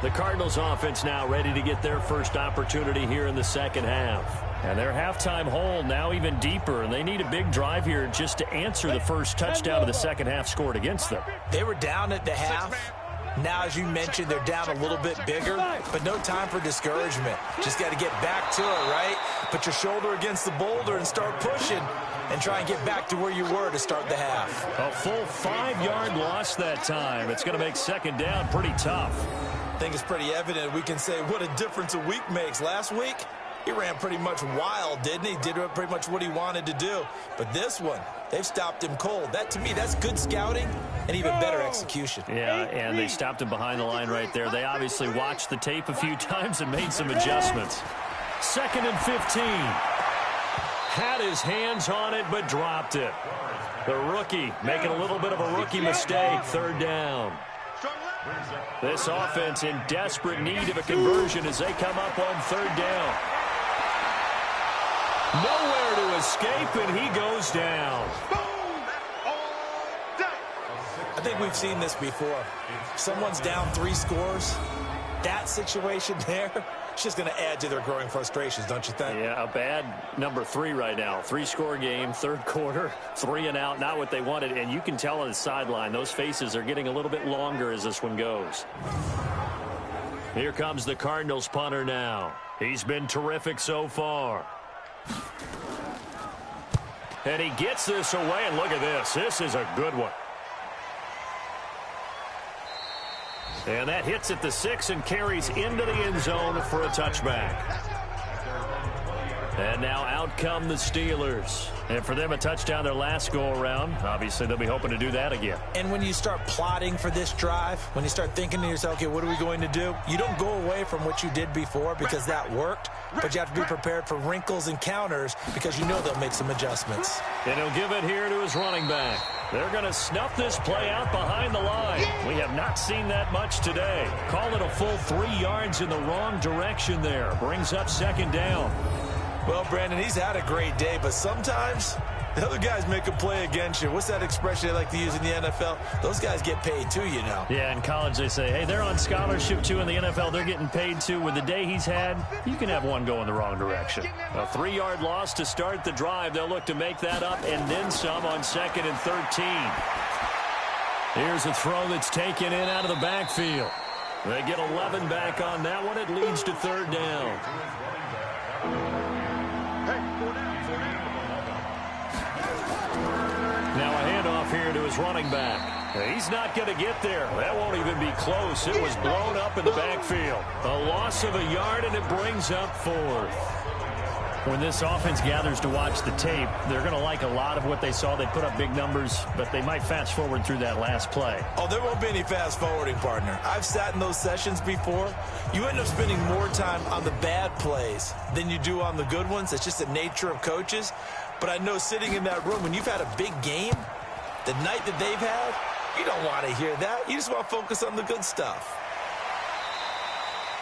Speaker 2: The Cardinals offense now ready to get their first opportunity here in the second half. And their halftime hole now even deeper, and they need a big drive here just to answer the first touchdown of the second half scored against them.
Speaker 3: They were down at the half. Now, as you mentioned, they're down a little bit bigger, but no time for discouragement. Just got to get back to it, right? Put your shoulder against the boulder and start pushing and try and get back to where you were to start the half.
Speaker 2: A full 5-yard loss that time. It's going to make second down pretty tough.
Speaker 3: I think it's pretty evident. We can say what a difference a week makes. Last week, he ran pretty much wild, didn't he? Did pretty much what he wanted to do. But this one, they've stopped him cold. That, to me, that's good scouting and even better execution.
Speaker 2: Yeah, and they stopped him behind the line right there. They obviously watched the tape a few times and made some adjustments. 2nd and 15. Had his hands on it, but dropped it. The rookie making a little bit of a rookie mistake. 3rd down. This offense in desperate need of a conversion as they come up on 3rd down. Nowhere to escape, and he goes down.
Speaker 3: I think we've seen this before. Someone's down 3 scores. That situation there, it's just going to add to their growing frustrations, don't you think?
Speaker 2: Yeah, a bad number 3 right now. 3-score game, 3rd quarter, 3 and out, not what they wanted. And you can tell on the sideline, those faces are getting a little bit longer as this one goes. Here comes the Cardinals punter now. He's been terrific so far. And he gets this away, and look at this. This is a good one. And that hits at the 6 and carries into the end zone for a touchback. And now out come the Steelers. And for them, a touchdown their last go-around. Obviously, they'll be hoping to do that again.
Speaker 3: And when you start plotting for this drive, when you start thinking to yourself, okay, what are we going to do? You don't go away from what you did before because that worked, but you have to be prepared for wrinkles and counters because you know they'll make some adjustments.
Speaker 2: And he'll give it here to his running back. They're going to snuff this play out behind the line. We have not seen that much today. Call it a full 3 yards in the wrong direction there. Brings up 2nd down.
Speaker 3: Well, Brandon, he's had a great day, but sometimes the other guys make a play against you. What's that expression they like to use in the NFL? Those guys get paid too, you know.
Speaker 2: Yeah, in college they say, hey, they're on scholarship too. In the NFL, they're getting paid too. With the day he's had, you can have one go in the wrong direction. A 3-yard loss to start the drive. They'll look to make that up and then some on 2nd and 13. Here's a throw that's taken in out of the backfield. They get 11 back on that one. It leads to 3rd down. Now a handoff here to his running back. He's not going to get there. That won't even be close. It was blown up in the backfield. A loss of a yard, and it brings up 4th. When this offense gathers to watch the tape, they're going to like a lot of what they saw. They put up big numbers, but they might fast forward through that last play.
Speaker 3: Oh, there won't be any fast forwarding, partner. I've sat in those sessions before. You end up spending more time on the bad plays than you do on the good ones. It's just the nature of coaches. But I know sitting in that room, when you've had a big game, the night that they've had, you don't want to hear that. You just want to focus on the good stuff.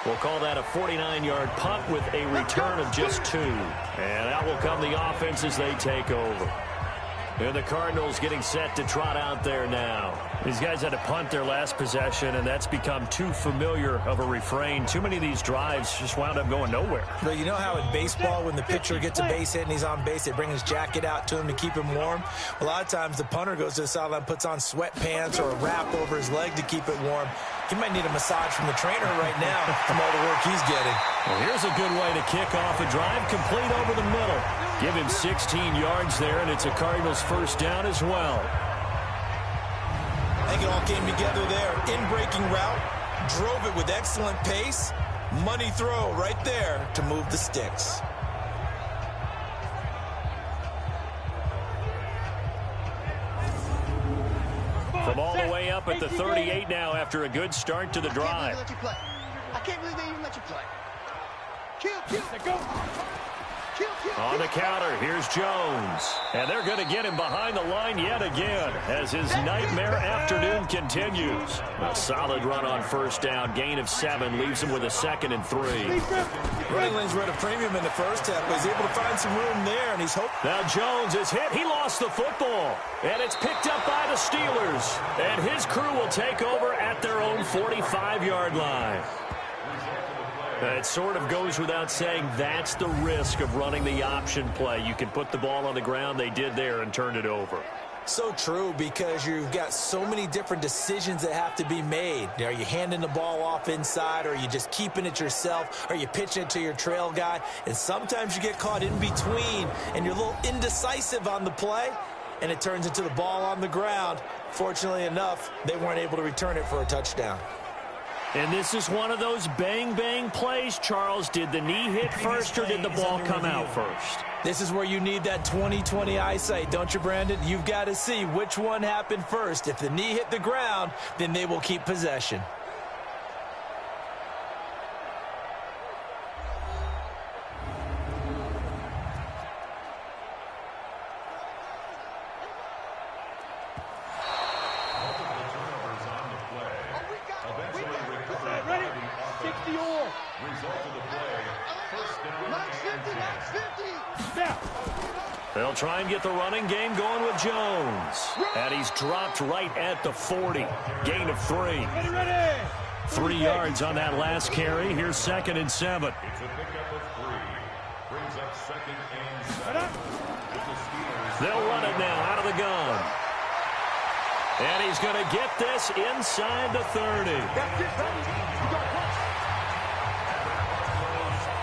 Speaker 2: We'll call that a 49-yard punt with a return of just 2. And out will come the offense as they take over. And the Cardinals getting set to trot out there now. These guys had to punt their last possession, and that's become too familiar of a refrain. Too many of these drives just wound up going nowhere.
Speaker 3: But you know how in baseball, when the pitcher gets a base hit and he's on base, they bring his jacket out to him to keep him warm? A lot of times the punter goes to the sideline, puts on sweatpants or a wrap over his leg to keep it warm. He might need a massage from the trainer right now from all the work he's getting.
Speaker 2: Well, here's a good way to kick off a drive, complete over the middle. Give him 16 yards there, and it's a Cardinals first down as well.
Speaker 3: I think it all came together there. In-breaking route, drove it with excellent pace. Money throw right there to move the sticks.
Speaker 2: From all the way up at the 38 now after a good start to the drive.
Speaker 5: I can't believe they even let you play. Kill.
Speaker 2: On the counter, here's Jones. And they're going to get him behind the line yet again as his nightmare afternoon continues. A solid run on first down. Gain of 7 leaves him with a 2nd and 3.
Speaker 3: Running lanes were at a premium in the first half, but he's able to find some room there, and he's hoping.
Speaker 2: Now Jones is hit. He lost the football. And it's picked up by the Steelers. And his crew will take over at their own 45-yard line. It sort of goes without saying that's the risk of running the option play. You can put the ball on the ground. They did there and turned it over.
Speaker 3: So true, because you've got so many different decisions that have to be made. Are you handing the ball off inside, or are you just keeping it yourself? Are you pitching it to your trail guy? And sometimes you get caught in between, and you're a little indecisive on the play, and it turns into the ball on the ground. Fortunately enough, they weren't able to return it for a touchdown.
Speaker 2: And this is one of those bang-bang plays, Charles. Did the knee hit first, or did the ball come out first?
Speaker 3: This is where you need that 20/20 eyesight, don't you, Brandon? You've got to see which one happened first. If the knee hit the ground, then they will keep possession.
Speaker 2: They'll try and get the running game going with Jones. And he's dropped right at the 40. Gain of 3. 3 yards on that last carry. Here's 2nd and 7.
Speaker 8: It's a pickup of 3. Brings up 2nd and 7.
Speaker 2: They'll run it now out of the gun. And he's going to get this inside the 30.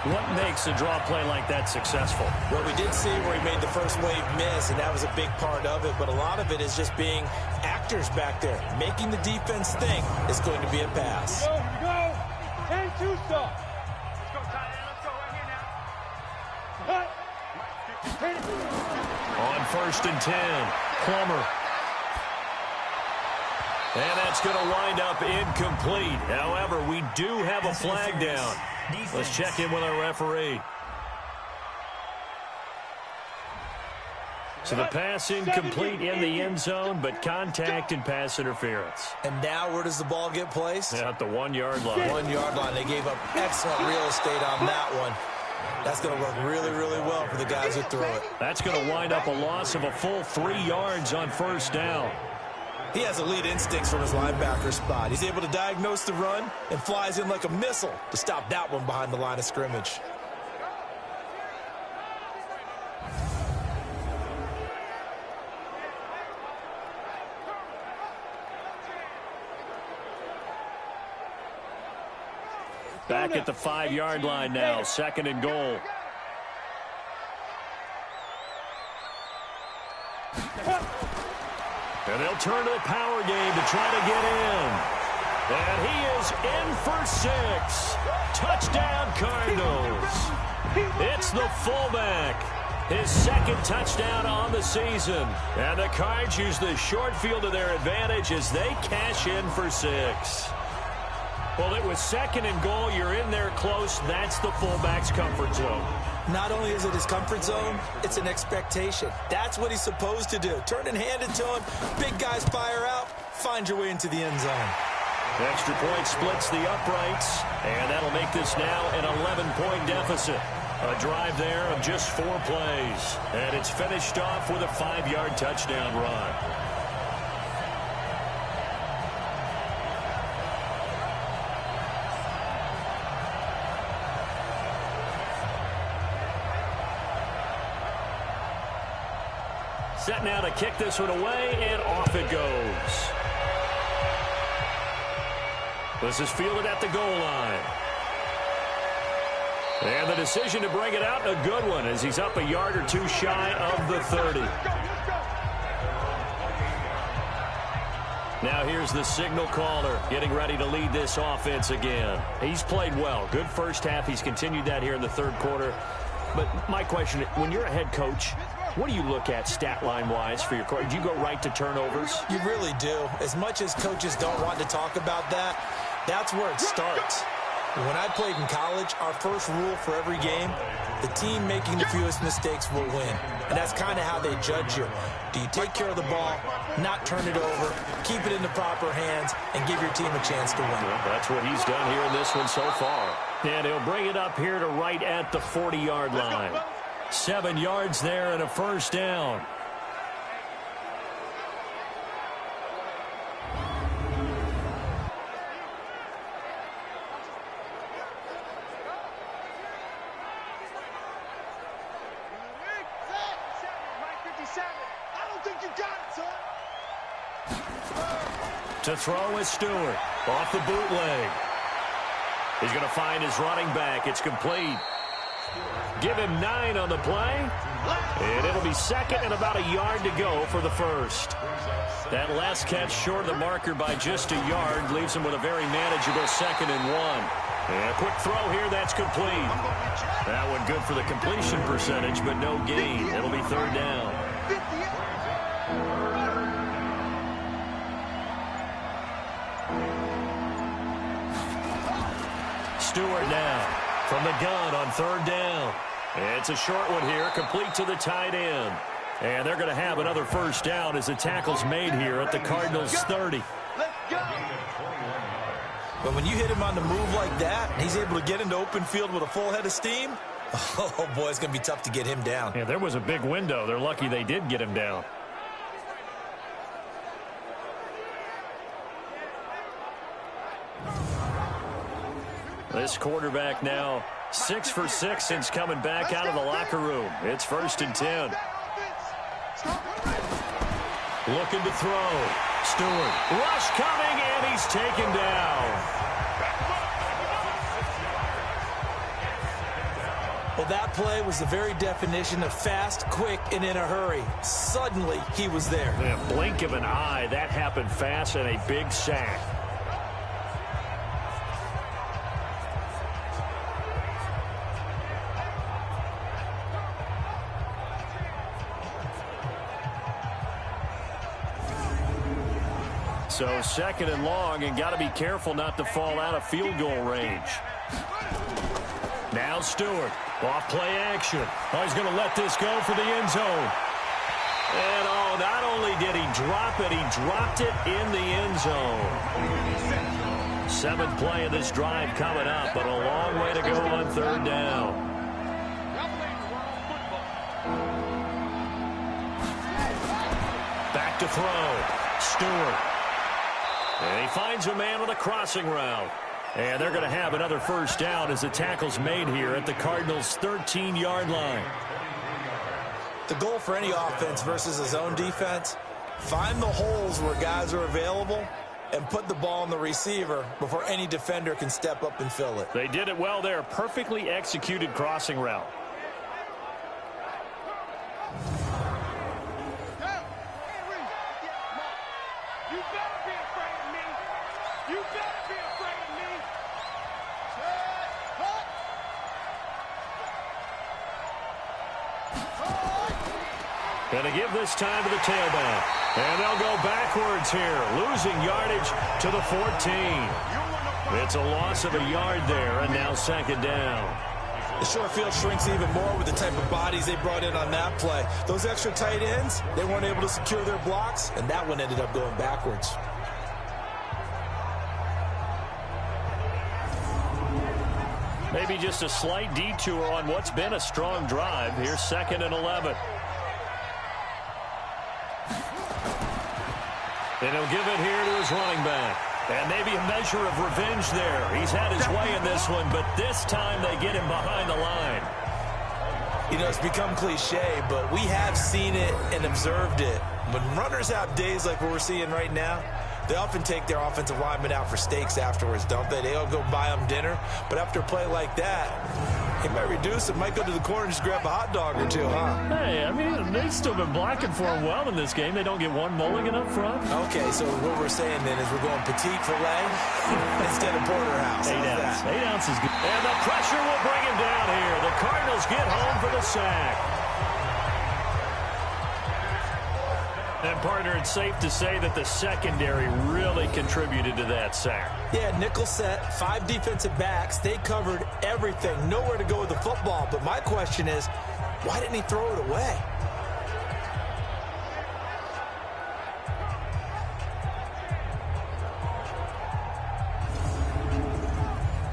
Speaker 2: What makes a draw play like that successful?
Speaker 3: Well, we did see where he made the first wave miss, and that was a big part of it. But a lot of it is just being actors back there, making the defense think it's going to be a pass.
Speaker 4: Here we go. 10-2 stop.
Speaker 5: Let's go, Tyler. Let's go right here now.
Speaker 2: On 1st and 10, Plummer. And that's going to wind up incomplete. However, we do have a flag down. Let's check in with our referee. So the pass incomplete in the end zone, but contact and pass interference.
Speaker 3: And now where does the ball get placed?
Speaker 2: At the 1-yard line.
Speaker 3: 1-yard line. They gave up excellent real estate on that one. That's going to work really, really well for the guys who throw it.
Speaker 2: That's going to wind up a loss of a full 3 yards on first down.
Speaker 3: He has elite instincts from his linebacker spot. He's able to diagnose the run and flies in like a missile to stop that one behind the line of scrimmage.
Speaker 2: Back at the 5-yard line now, 2nd and goal. And they'll turn to the power game to try to get in. And he is in for 6. Touchdown, Cardinals. It's the fullback. His second touchdown on the season. And the Cards use the short field to their advantage as they cash in for 6. Well, it was 2nd and goal. You're in there close. That's the fullback's comfort zone.
Speaker 3: Not only is it his comfort zone, it's an expectation. That's what he's supposed to do. Turn and hand it to him. Big guys fire out. Find your way into the end zone.
Speaker 2: Extra point splits the uprights, and that'll make this now an 11-point deficit. A drive there of just 4 plays, and it's finished off with a 5-yard touchdown run. Set now to kick this one away, and off it goes. This is fielded at the goal line. And the decision to bring it out, a good one, as he's up a yard or 2 shy of the 30. Now here's the signal caller getting ready to lead this offense again. He's played well. Good first half. He's continued that here in the 3rd quarter. But my question, when you're a head coach, what do you look at stat line-wise for your coach? Do you go right to turnovers?
Speaker 3: You really do. As much as coaches don't want to talk about that, that's where it starts. When I played in college, our first rule for every game, the team making the fewest mistakes will win. And that's kind of how they judge you. Do you take care of the ball, not turn it over, keep it in the proper hands, and give your team a chance to win?
Speaker 2: Well, that's what he's done here in this one so far. And he'll bring it up here to right at the 40-yard line. 7 yards there and a first down. To throw is Stewart. Off the bootleg. He's going to find his running back. It's complete. Give him 9 on the play. And it'll be 2nd and about a yard to go for the first. That last catch short of the marker by just a yard leaves him with a very manageable 2nd and 1. And a quick throw here, that's complete. That one good for the completion percentage, but no gain. It'll be 3rd down. Stewart now from the gun on 3rd down. It's a short one here, complete to the tight end. And they're going to have another first down as the tackle's made here at the Cardinals' 30.
Speaker 3: But when you hit him on the move like that, and he's able to get into open field with a full head of steam, oh boy, it's going to be tough to get him down.
Speaker 2: Yeah, there was a big window. They're lucky they did get him down. This quarterback now 6 for 6 since coming back out of the locker room. It's 1st and 10. Looking to throw. Stewart. Rush coming, and he's taken down.
Speaker 3: Well, that play was the very definition of fast, quick, and in a hurry. Suddenly, he was there.
Speaker 2: In a blink of an eye, that happened fast, and a big sack. So 2nd and long, and got to be careful not to fall out of field goal range. Now Stewart, off play action. Oh, he's going to let this go for the end zone. And oh, not only did he drop it, he dropped it in the end zone. 7th play of this drive coming up, but a long way to go on 3rd down. Back to throw. Stewart. And he finds a man with a crossing route. And they're going to have another first down as the tackle's made here at the Cardinals' 13-yard line.
Speaker 3: The goal for any offense versus a zone defense, find the holes where guys are available and put the ball on the receiver before any defender can step up and fill it.
Speaker 2: They did it well there. Perfectly executed crossing route. Going to give this time to the tailback. And they'll go backwards here, losing yardage to the 14. It's a loss of a yard there, and now second down.
Speaker 3: The short field shrinks even more with the type of bodies they brought in on that play. Those extra tight ends, they weren't able to secure their blocks, and that one ended up going backwards.
Speaker 2: Maybe just a slight detour on what's been a strong drive. Here's second and 11. And he'll give it here to his running back. And maybe a measure of revenge there. He's had his way in this one, but this time they get him behind the line.
Speaker 3: You know, it's become cliche, but we have seen it and observed it. When runners have days like what we're seeing right now, they often take their offensive linemen out for steaks afterwards, don't they? They'll go buy them dinner. But after a play like that, he might reduce it, might go to the corner and just grab a hot dog or two, huh?
Speaker 2: Hey, I mean, they've still been blocking for him well in this game. They don't get one mulligan up front.
Speaker 3: Okay, so what we're saying then is we're going petite filet instead of porterhouse.
Speaker 2: 8 ounce. 8 ounces good. And the pressure will bring him down here. The Cardinals get home for the sack. And, partner, it's safe to say that the secondary really contributed to that sack.
Speaker 3: Yeah, nickel set, 5 defensive backs. They covered everything. Nowhere to go with the football. But my question is, why didn't he throw it away?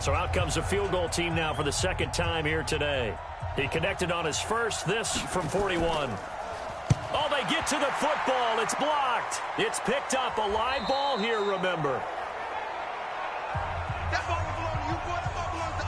Speaker 2: So out comes a field goal team now for the second time here today. He connected on his first, this from 41. Oh, they get to the football. It's blocked. It's picked up. A live ball here, remember.
Speaker 5: That ball belongs to you, boy. That ball belongs to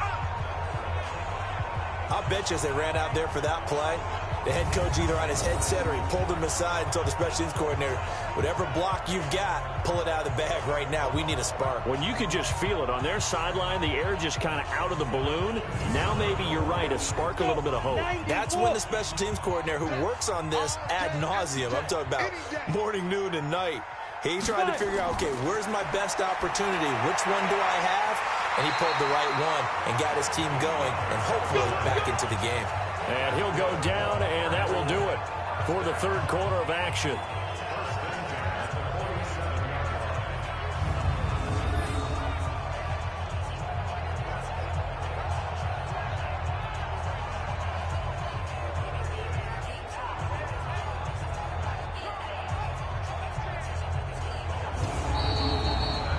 Speaker 5: us.
Speaker 3: I'll bet you as they ran out there for that play, the head coach either on his headset or he pulled him aside and told the special teams coordinator, whatever block you've got, pull it out of the bag right now. We need a spark.
Speaker 2: When you could just feel it on their sideline, the air just kind of out of the balloon. Now maybe you're right, a spark, a little bit of hope.
Speaker 3: That's when the special teams coordinator who works on this ad nauseum, I'm talking about morning, noon, and night, he's trying to figure out, okay, where's my best opportunity? Which one do I have? And he pulled the right one and got his team going and hopefully back into the game.
Speaker 2: And he'll go down, and that will do it for the third quarter of action.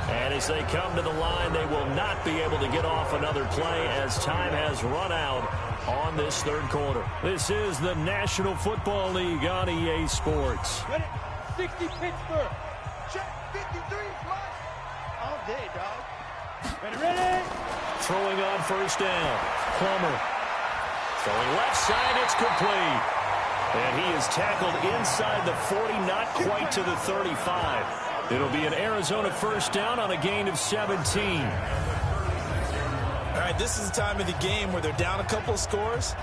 Speaker 2: And as they come to the line, they will not be able to get off another play as time has run out on this third quarter. This is the National Football League on EA Sports.
Speaker 4: 60 Pittsburgh.
Speaker 5: Check 53 plus. All day, dog.
Speaker 4: Ready?
Speaker 2: Throwing on first down. Plummer. Throwing left side, it's complete. And he is tackled inside the 40, not quite to the 35. It'll be an Arizona first down on a gain of 17.
Speaker 3: All right, this is the time of the game where they're down a couple of scores,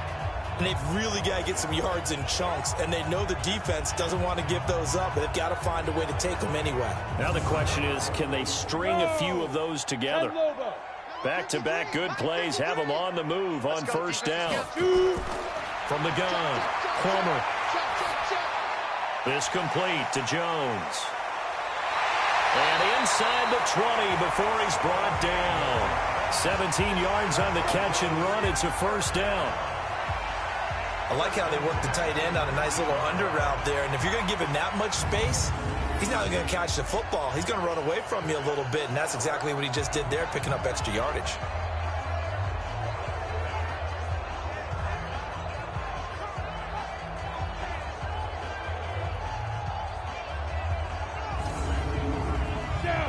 Speaker 3: and they've really got to get some yards in chunks, and they know the defense doesn't want to give those up, but they've got to find a way to take them anyway.
Speaker 2: Now the question is, can they string a few of those together? Back-to-back good plays have them on the move on first down. From the gun, Plummer. This complete to Jones. And inside the 20 before he's brought down. 17 yards on the catch and run. It's a first down.
Speaker 3: I like how they work the tight end on a nice little under route there. And if you're going to give him that much space, he's not going to catch the football. He's going to run away from you a little bit, and that's exactly what he just did there, picking up extra yardage.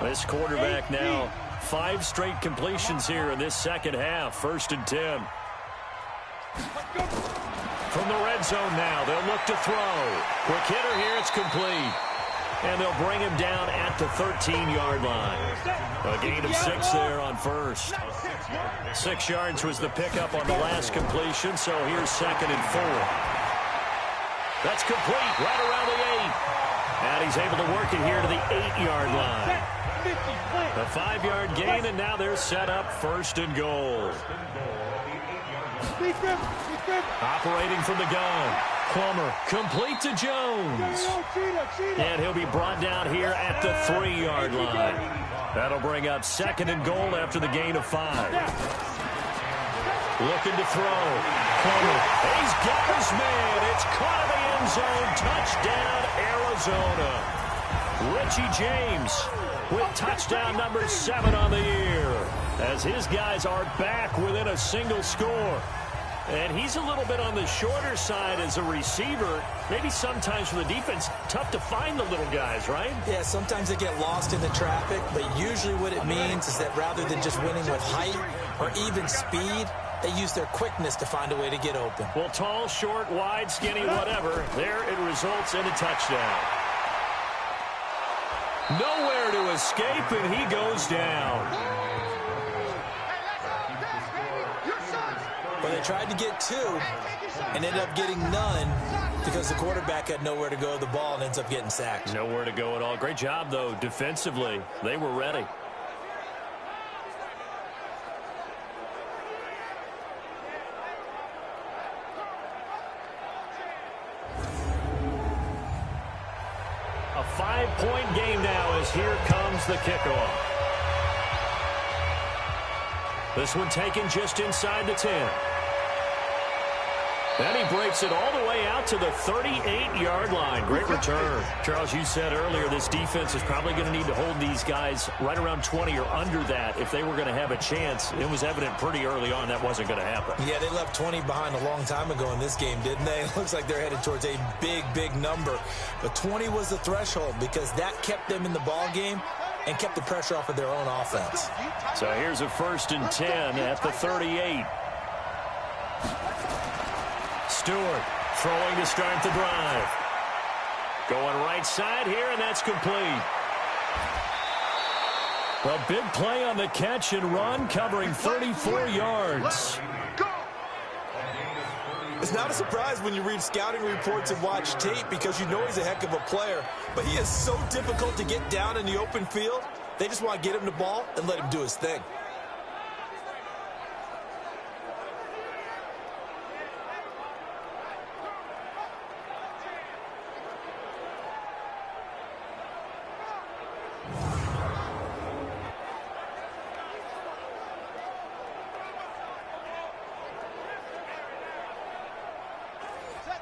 Speaker 2: This quarterback now, 5 straight completions here in this second half. First and 10. From the red zone now, they'll look to throw. Quick hitter here, it's complete. And they'll bring him down at the 13-yard line. A gain of 6 there on first. 6 yards was the pickup on the last completion, so here's second and 4. That's complete, right around the 8. And he's able to work it here to the 8-yard line. A 5-yard gain, and now they're set up first and goal. Operating from the gun. Plummer complete to Jones. And he'll be brought down here at the 3-yard line. That'll bring up 2nd and goal after the gain of 5. Looking to throw. Plummer. He's got his man. It's caught in the end zone. Touchdown, Arizona. Richie James with touchdown number 7 on the year, as his guys are back within a single score. And he's a little bit on the shorter side as a receiver. Maybe sometimes for the defense, tough to find the little guys, right?
Speaker 3: Yeah, sometimes they get lost in the traffic, but usually what it means is that rather than just winning with height or even speed, they use their quickness to find a way to get open.
Speaker 2: Well, tall, short, wide, skinny, whatever, there it results in a touchdown. Nowhere to escape, and he goes down.
Speaker 3: Well, they tried to get 2 and ended up getting none because the quarterback had nowhere to go with the ball and ends up getting sacked.
Speaker 2: Nowhere to go at all. Great job, though, defensively. They were ready. A 5-point game now as here comes the kickoff. This one taken just inside the 10. And he breaks it all the way out to the 38-yard line. Great return. Charles, you said earlier this defense is probably going to need to hold these guys right around 20 or under that if they were going to have a chance. It was evident pretty early on that wasn't going to happen.
Speaker 3: Yeah, they left 20 behind a long time ago in this game, didn't they? It looks like they're headed towards a big, big number. But 20 was the threshold because that kept them in the ball game and kept the pressure off of their own offense.
Speaker 2: So here's a 1st and 10 at the 38. Stewart throwing to start the drive. Going right side here, and that's complete. A big play on the catch and run, covering 34 yards.
Speaker 3: It's not a surprise when you read scouting reports and watch tape because you know he's a heck of a player. But he is so difficult to get down in the open field. They just want to get him the ball and let him do his thing.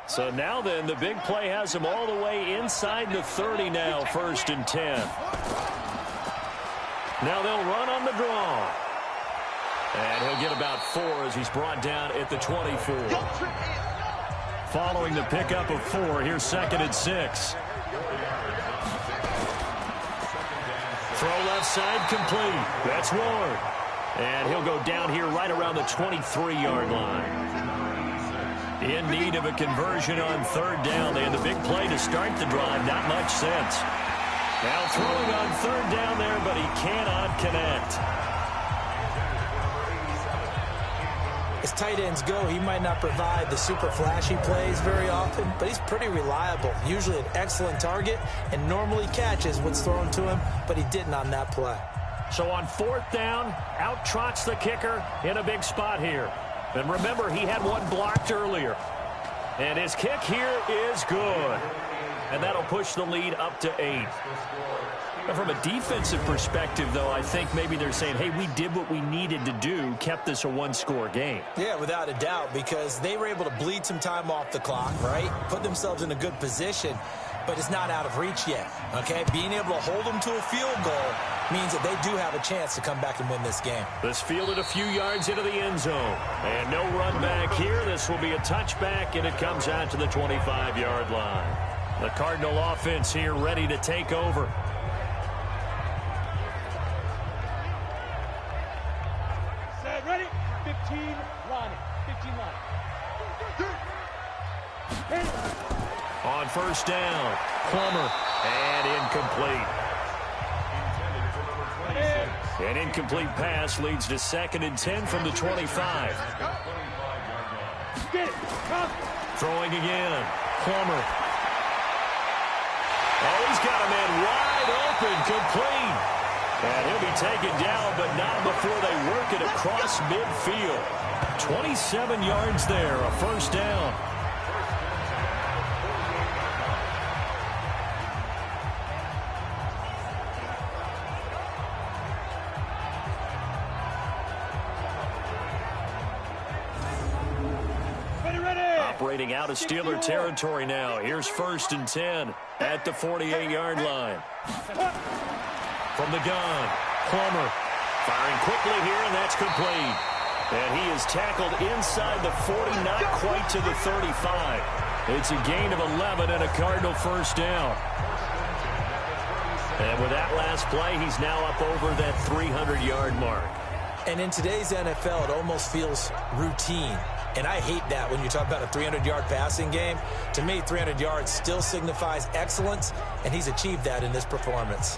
Speaker 2: So now then, the big play has him all the way inside the 30 now, 1st and 10. Now they'll run on the draw. And he'll get about 4 as he's brought down at the 24. Following the pickup of 4, here's 2nd and 6. Throw left side complete. That's Ward. And he'll go down here right around the 23-yard line. In need of a conversion on 3rd down. They had the big play to start the drive. Not much sense. Now throwing on 3rd down there, but he cannot connect.
Speaker 3: As tight ends go, he might not provide the super flashy plays very often, but he's pretty reliable. Usually an excellent target and normally catches what's thrown to him, but he didn't on that play.
Speaker 2: So on 4th down, out trots the kicker in a big spot here. And remember, he had one blocked earlier. And his kick here is good. And that'll push the lead up to 8. Now, from a defensive perspective, though, I think maybe they're saying, hey, we did what we needed to do, kept this a 1-score game.
Speaker 3: Yeah, without a doubt, because they were able to bleed some time off the clock, right? Put themselves in a good position, but it's not out of reach yet, okay? Being able to hold them to a field goal means that they do have a chance to come back and win this game.
Speaker 2: This fielded a few yards into the end zone. And no run back here. This will be a touchback, and it comes out to the 25-yard line. The Cardinal offense here ready to take over.
Speaker 4: Set, ready? 15 lining. 15 lining.
Speaker 2: On 1st down, Plummer, and incomplete. An incomplete pass leads to 2nd and 10 from the 25. Throwing again, Plummer. Oh, he's got a man wide open, complete. And he'll be taken down, but not before they work it across midfield. 27 yards there, a 1st down. operating out of Steeler territory now. Here's 1st and 10 at the 48-yard line. From the gun, Plummer firing quickly here, and that's complete. And he is tackled inside the 40, not quite to the 35. It's a gain of 11 and a Cardinal first down. And with that last play, he's now up over that 300-yard mark.
Speaker 3: And in today's NFL, it almost feels routine. And I hate that when you talk about a 300-yard passing game. To me, 300 yards still signifies excellence, and he's achieved that in this performance.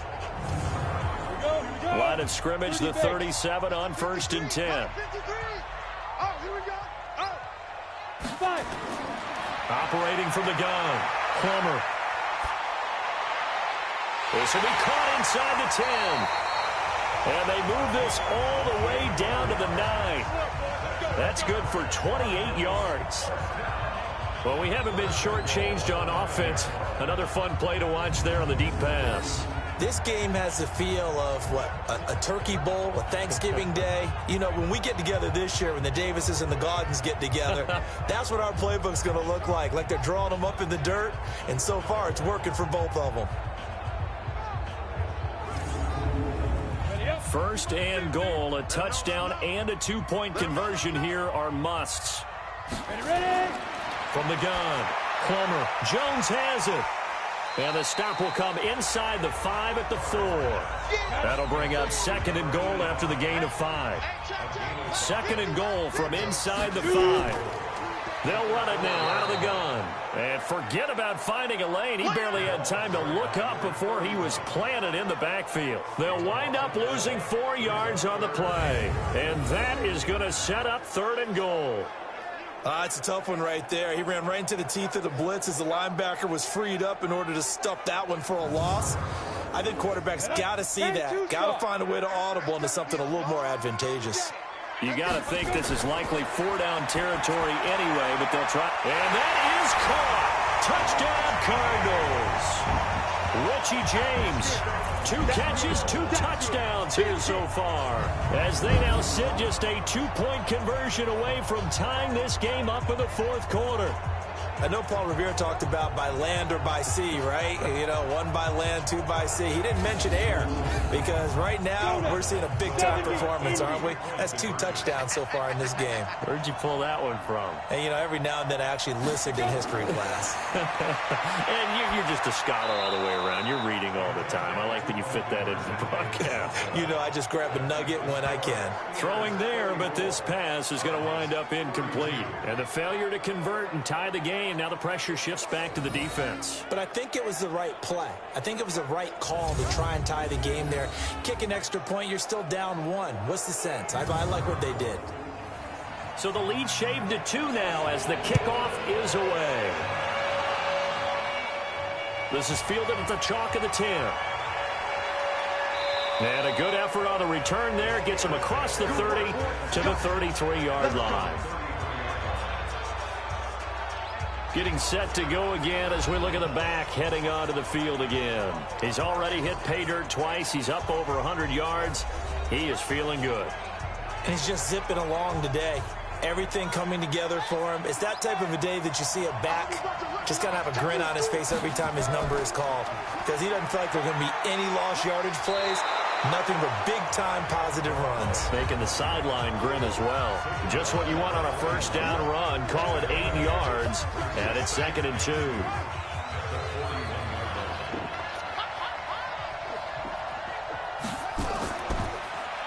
Speaker 2: Line of scrimmage, the 37 on 1st and 10. Operating from the gun, Plummer. This will be caught inside the 10. And they move this all the way down to the 9. That's good for 28 yards. Well, we haven't been shortchanged on offense. Another fun play to watch there on the deep pass.
Speaker 3: This game has the feel of, a turkey bowl, a Thanksgiving day. You know, when we get together this year, when the Davises and the Gaudens get together, that's what our playbook's going to look like they're drawing them up in the dirt, and so far it's working for both of them.
Speaker 2: 1st and goal, a touchdown and a 2-point conversion here are musts. From the gun, Plummer, Jones has it. And the stop will come inside the 5 at the 4. That'll bring up 2nd and goal after the gain of 5. 2nd and goal from inside the 5. They'll run it now out of the gun. And forget about finding a lane. He barely had time to look up before he was planted in the backfield. They'll wind up losing 4 yards on the play. And that is going to set up 3rd and goal.
Speaker 3: It's a tough one right there. He ran right into the teeth of the blitz as the linebacker was freed up in order to stuff that one for a loss. I think quarterbacks got to see that. Got to find a way to audible into something a little more advantageous.
Speaker 2: You got to think this is likely 4-down territory anyway, but they'll try. And that is caught. Touchdown, Cardinals. Richie James, 2 catches, 2 touchdowns here so far, as they now sit just a 2-point conversion away from tying this game up in the 4th quarter.
Speaker 3: I know Paul Revere talked about by land or by sea, right? You know, 1 by land, 2 by sea. He didn't mention air because right now we're seeing a big-time performance, aren't we? That's 2 touchdowns so far in this game.
Speaker 2: Where'd you pull that one from?
Speaker 3: And, you know, every now and then I actually listened in history class.
Speaker 2: And you're just a scholar all the way around. You're reading all the time. I like that you fit that into the broadcast.
Speaker 3: You know, I just grab a nugget when I can.
Speaker 2: Throwing there, but this pass is going to wind up incomplete. And the failure to convert and tie the game. Now the pressure shifts back to the defense.
Speaker 3: But I think it was the right play. I think it was the right call to try and tie the game there. Kick an extra point, you're still down 1. What's the sense? I like what they did.
Speaker 2: So the lead shaved to 2 now as the kickoff is away. This is fielded at the chalk of the 10. And a good effort on the return there. Gets him across the 30 to the 33-yard line. Getting set to go again as we look at the back heading onto the field again. He's already hit pay dirt twice. He's up over 100 yards. He is feeling good.
Speaker 3: And he's just zipping along today. Everything coming together for him. It's that type of a day that you see a back just kind of have a grin on his face every time his number is called. Because he doesn't feel like there are going to be any lost yardage plays. Nothing but big-time positive runs.
Speaker 2: Making the sideline grin as well. Just what you want on a 1st down run. Call it 8 yards. And it's 2nd and 2.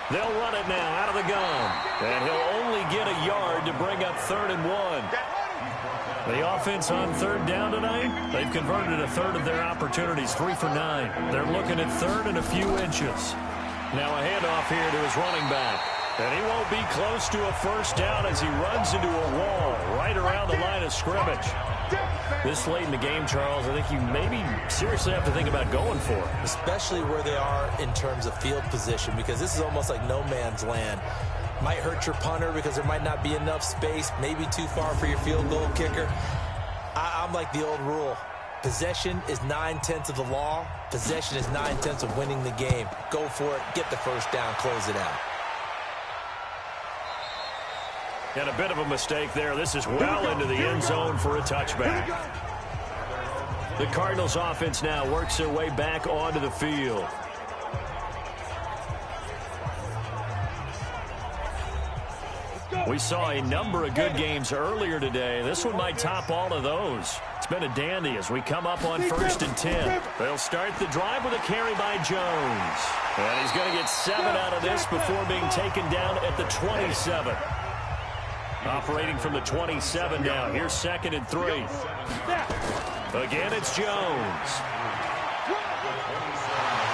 Speaker 2: They'll run it now out of the gun. And he'll only get a yard to bring up 3rd and 1. The offense on 3rd down tonight, they've converted a 1/3 of their opportunities, 3 for 9. They're looking at 3rd and a few inches. Now a handoff here to his running back. And he won't be close to a 1st down as he runs into a wall right around the line of scrimmage. This late in the game, Charles, I think you maybe seriously have to think about going for it.
Speaker 3: Especially where they are in terms of field position, because this is almost like no man's land. Might hurt your punter because there might not be enough space, maybe too far for your field goal kicker. I'm like the old rule. Possession is 9/10 of the law. Possession is 9/10 of winning the game. Go for it. Get the 1st down. Close it out.
Speaker 2: And a bit of a mistake there. This is well into the end zone for a touchback. The Cardinals offense now works their way back onto the field. We saw a number of good games earlier today. This one might top all of those. It's been a dandy as we come up on 1st and 10. They'll start the drive with a carry by Jones. And he's going to get 7 out of this before being taken down at the 27. Operating from the 27 now. Here's 2nd and 3. Again, it's Jones.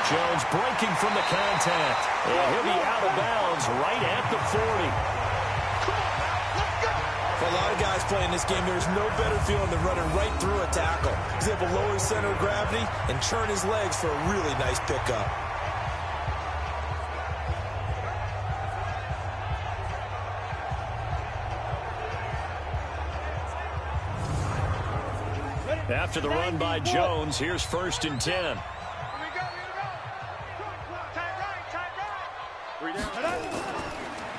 Speaker 2: Jones breaking from the contact. And he'll be out of bounds right at the 40.
Speaker 3: For a lot of guys playing this game, there's no better feeling than running right through a tackle. He's able to lower his center of gravity and turn his legs for a really nice pickup.
Speaker 2: After the run by Jones, here's 1st and 10.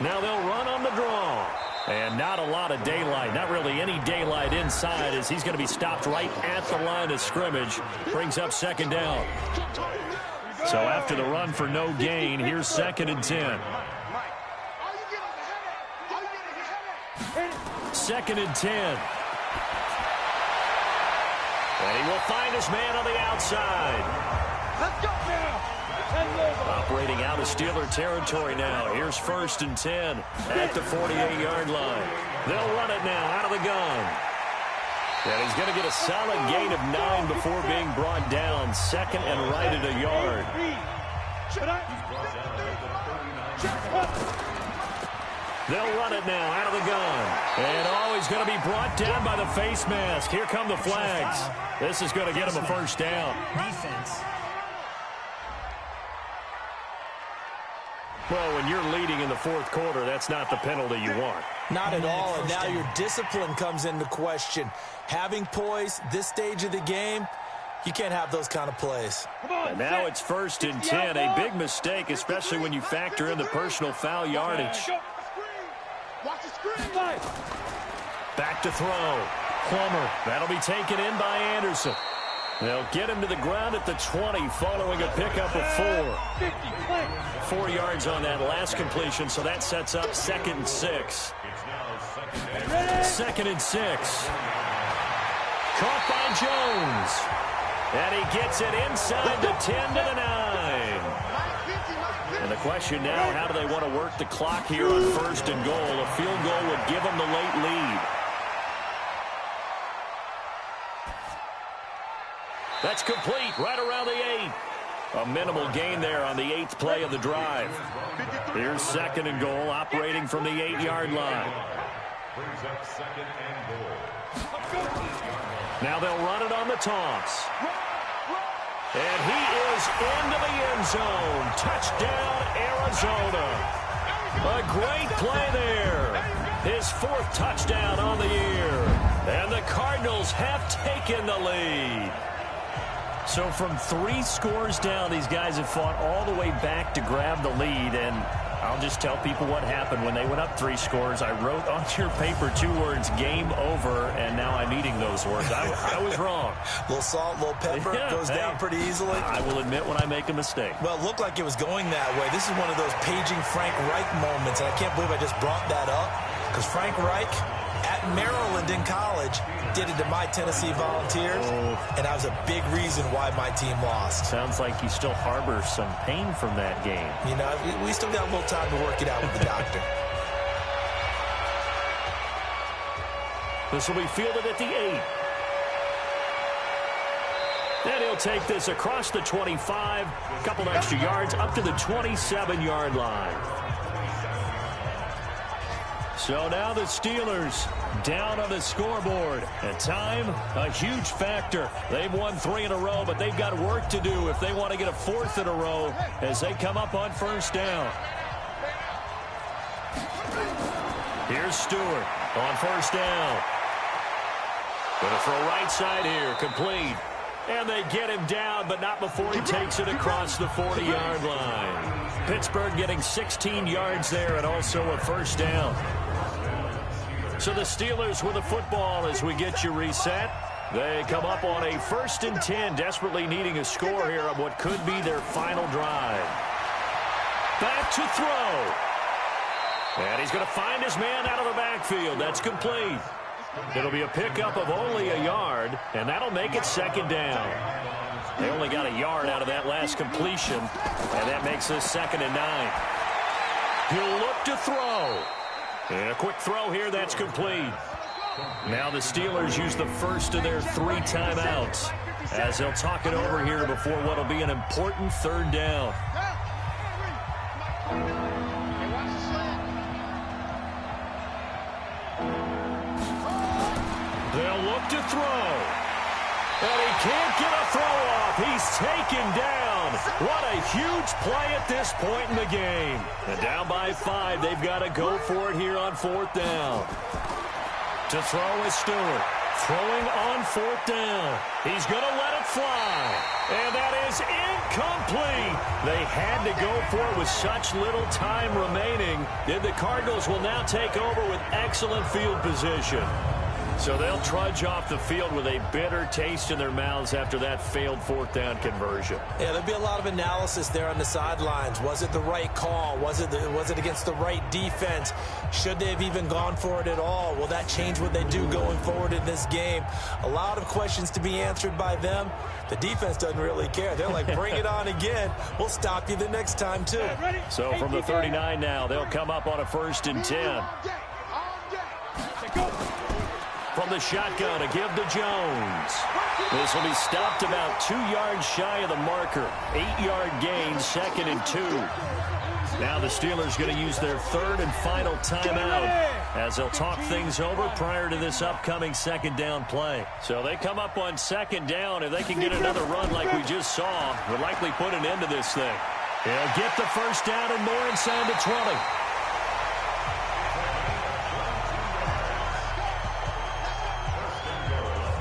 Speaker 2: Now they'll run on the draw. And not a lot of daylight, not really any daylight inside as he's going to be stopped right at the line of scrimmage. Brings up 2nd down. So after the run for no gain, here's 2nd and 10. 2nd and 10. And he will find his man on the outside.
Speaker 4: Let's go now.
Speaker 2: Operating out of Steeler territory now. Here's 1st and 10 at the 48-yard line. They'll run it now out of the gun. And he's going to get a solid gain of 9 before being brought down. 2nd and right at a yard. They'll run it now out of the gun. And he's going to be brought down by the face mask. Here come the flags. This is going to get him a 1st down.
Speaker 7: Defense.
Speaker 2: Well, when you're leading in the 4th quarter, that's not the penalty you want.
Speaker 3: Not at all, and now your discipline comes into question. Having poise this stage of the game, you can't have those kind of plays.
Speaker 2: And now it's 1st and 10, a big mistake, especially when you factor in the personal foul yardage.
Speaker 4: Watch the screen.
Speaker 2: Back to throw. Plummer. That'll be taken in by Anderson. They'll get him to the ground at the 20 following a pickup of 4. 4 yards on that last completion, so that sets up 2nd and 6. 2nd and 6. Caught by Jones. And he gets it inside the 10 to the 9. And the question now, how do they want to work the clock here on 1st and goal? A field goal would give them the late lead. That's complete right around the 8. A minimal gain there on the 8th play of the drive. Here's 2nd and goal, operating from the 8-yard line.
Speaker 8: Brings up 2nd and goal.
Speaker 2: Now they'll run it on the toss. And he is into the end zone. Touchdown, Arizona. A great play there. His 4th touchdown on the year. And the Cardinals have taken the lead. So from 3 scores down, these guys have fought all the way back to grab the lead. And I'll just tell people what happened when they went up 3 scores. I wrote on your paper 2 words, game over, and now I'm eating those words. I was wrong.
Speaker 3: A little salt, a little pepper, goes down pretty easily.
Speaker 2: I will admit when I make a mistake.
Speaker 3: Well, it looked like it was going that way. This is one of those paging Frank Reich moments, and I can't believe I just brought that up, because Frank Reich at Maryland in college did it to my Tennessee Volunteers, and that was a big reason why my team lost.
Speaker 2: Sounds like you still harbor some pain from that game.
Speaker 3: You know, we still got a little time to work it out with the doctor.
Speaker 2: This will be fielded at the 8. And he'll take this across the 25, a couple extra yards, up to the 27-yard line. So now the Steelers down on the scoreboard. And time, a huge factor. They've won 3 in a row, but they've got work to do if they want to get a 4th in a row as they come up on 1st down. Here's Stewart on 1st down. Going to throw right side here, complete. And they get him down, but not before he takes it across the 40-yard line. Pittsburgh getting 16 yards there and also a 1st down. So the Steelers with the football as we get you reset. They come up on a 1st and 10, desperately needing a score here on what could be their final drive. Back to throw. And he's going to find his man out of the backfield. That's complete. It'll be a pickup of only a yard, and that'll make it 2nd down. They only got a yard out of that last completion, and that makes this 2nd and 9. He'll look to throw. And a quick throw here, that's complete. Now the Steelers use the first of their 3 timeouts as they'll talk it over here before what will be an important 3rd down. They'll look to throw. And he can't get a throw off. He's taken down. What a huge play at this point in the game. And down by 5, they've got to go for it here on 4th down. To throw is Stewart. Throwing on 4th down. He's going to let it fly. And that is incomplete. They had to go for it with such little time remaining. And the Cardinals will now take over with excellent field position. So they'll trudge off the field with a bitter taste in their mouths after that failed 4th down conversion.
Speaker 3: Yeah, there'll be a lot of analysis there on the sidelines. Was it the right call? Was it against the right defense? Should they have even gone for it at all? Will that change what they do going forward in this game? A lot of questions to be answered by them. The defense doesn't really care. They're like, bring it on again. We'll stop you the next time, too.
Speaker 2: So from the 39 now, they'll come up on a 1st and 10. From the shotgun, a give to Jones. This will be stopped about 2 yards shy of the marker. 8-yard gain, 2nd and 2. Now the Steelers going to use their 3rd and final timeout as they'll talk things over prior to this upcoming 2nd down play. So they come up on 2nd down. If they can get another run like we just saw, would likely put an end to this thing. He'll get the 1st down and more inside the 20.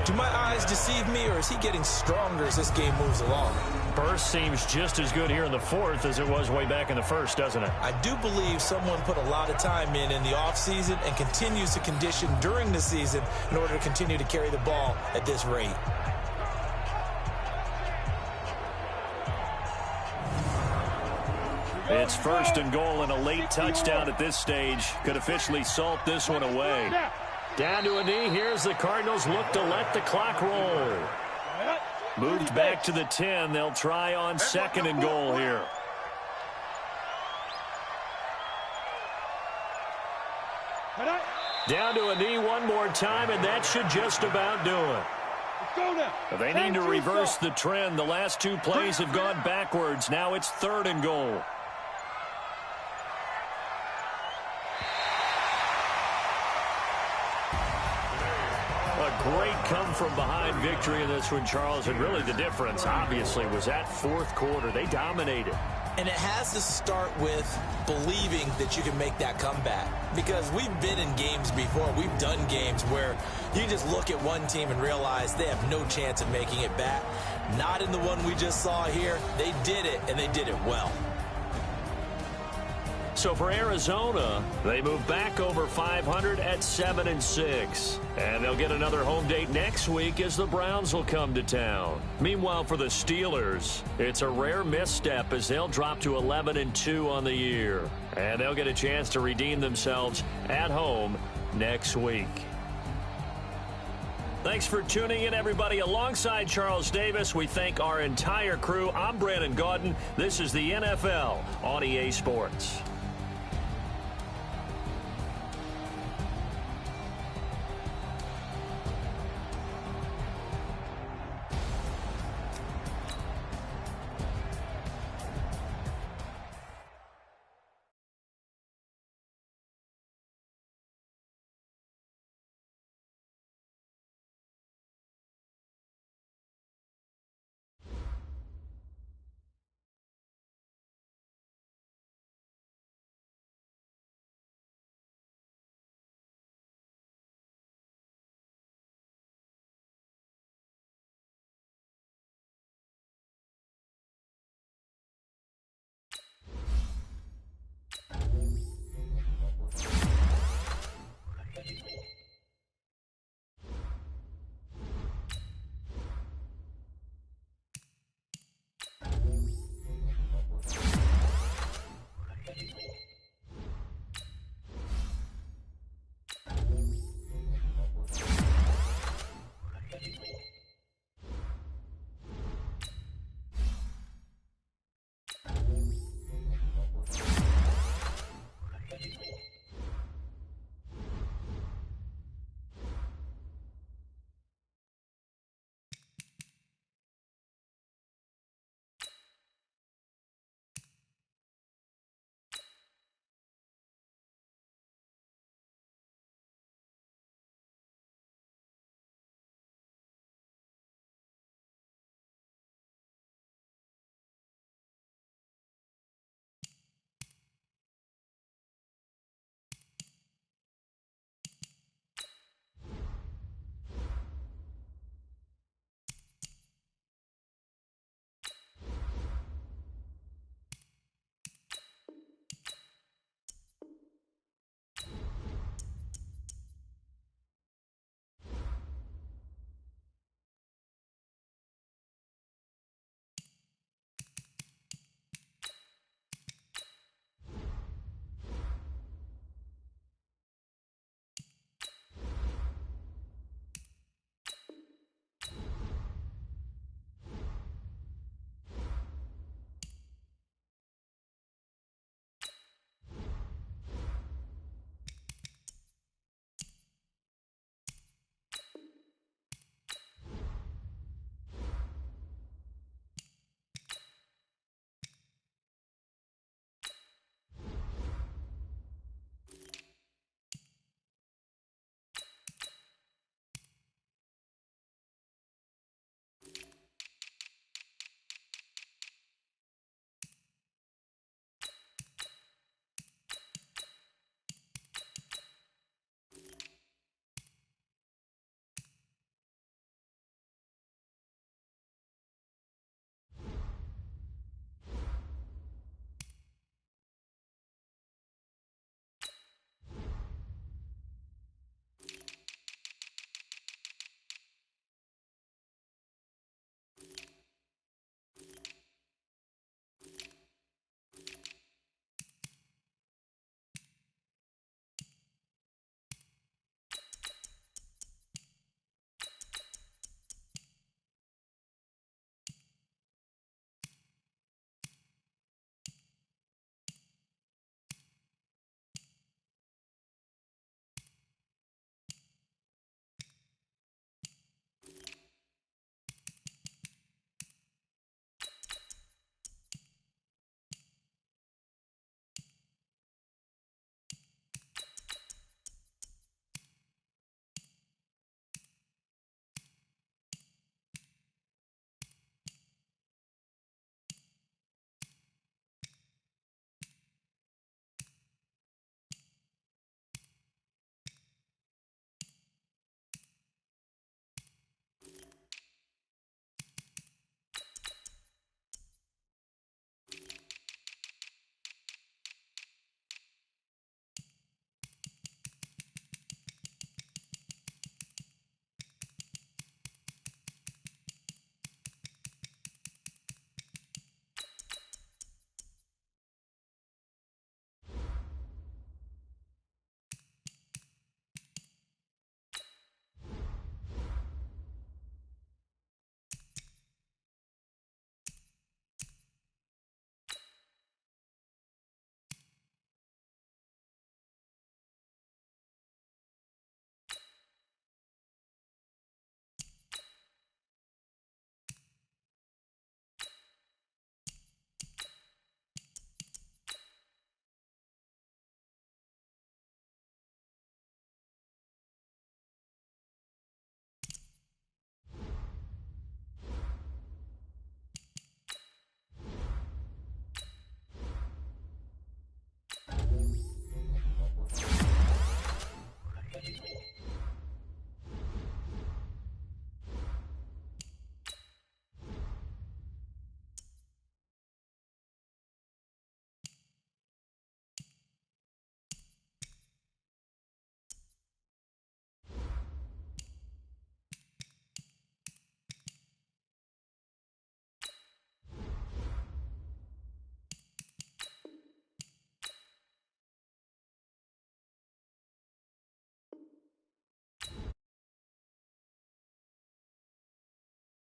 Speaker 3: Do my eyes deceive me, or is he getting stronger as this game moves along?
Speaker 2: Burst seems just as good here in the 4th as it was way back in the 1st, doesn't it?
Speaker 3: I do believe someone put a lot of time in the offseason and continues to condition during the season in order to continue to carry the ball at this rate.
Speaker 2: It's 1st and goal and a late touchdown at this stage. Could officially salt this one away. Down to a knee. Here's the Cardinals look to let the clock roll. Moved back to the 10. They'll try on 2nd and goal here. Down to a knee one more time, and that should just about do it. They need to reverse the trend. The last 2 plays have gone backwards. Now it's 3rd and goal. Great come-from-behind victory in this one, Charles. And really the difference, obviously, was that 4th quarter. They dominated.
Speaker 3: And it has to start with believing that you can make that comeback. Because we've been in games before. We've done games where you just look at one team and realize they have no chance of making it back. Not in the one we just saw here. They did it, and they did it well.
Speaker 2: So for Arizona, they move back over 500 at 7-6. And they'll get another home date next week as the Browns will come to town. Meanwhile, for the Steelers, it's a rare misstep as they'll drop to 11-2 on the year. And they'll get a chance to redeem themselves at home next week. Thanks for tuning in, everybody. Alongside Charles Davis, we thank our entire crew. I'm Brandon Gaudin. This is the NFL on EA Sports.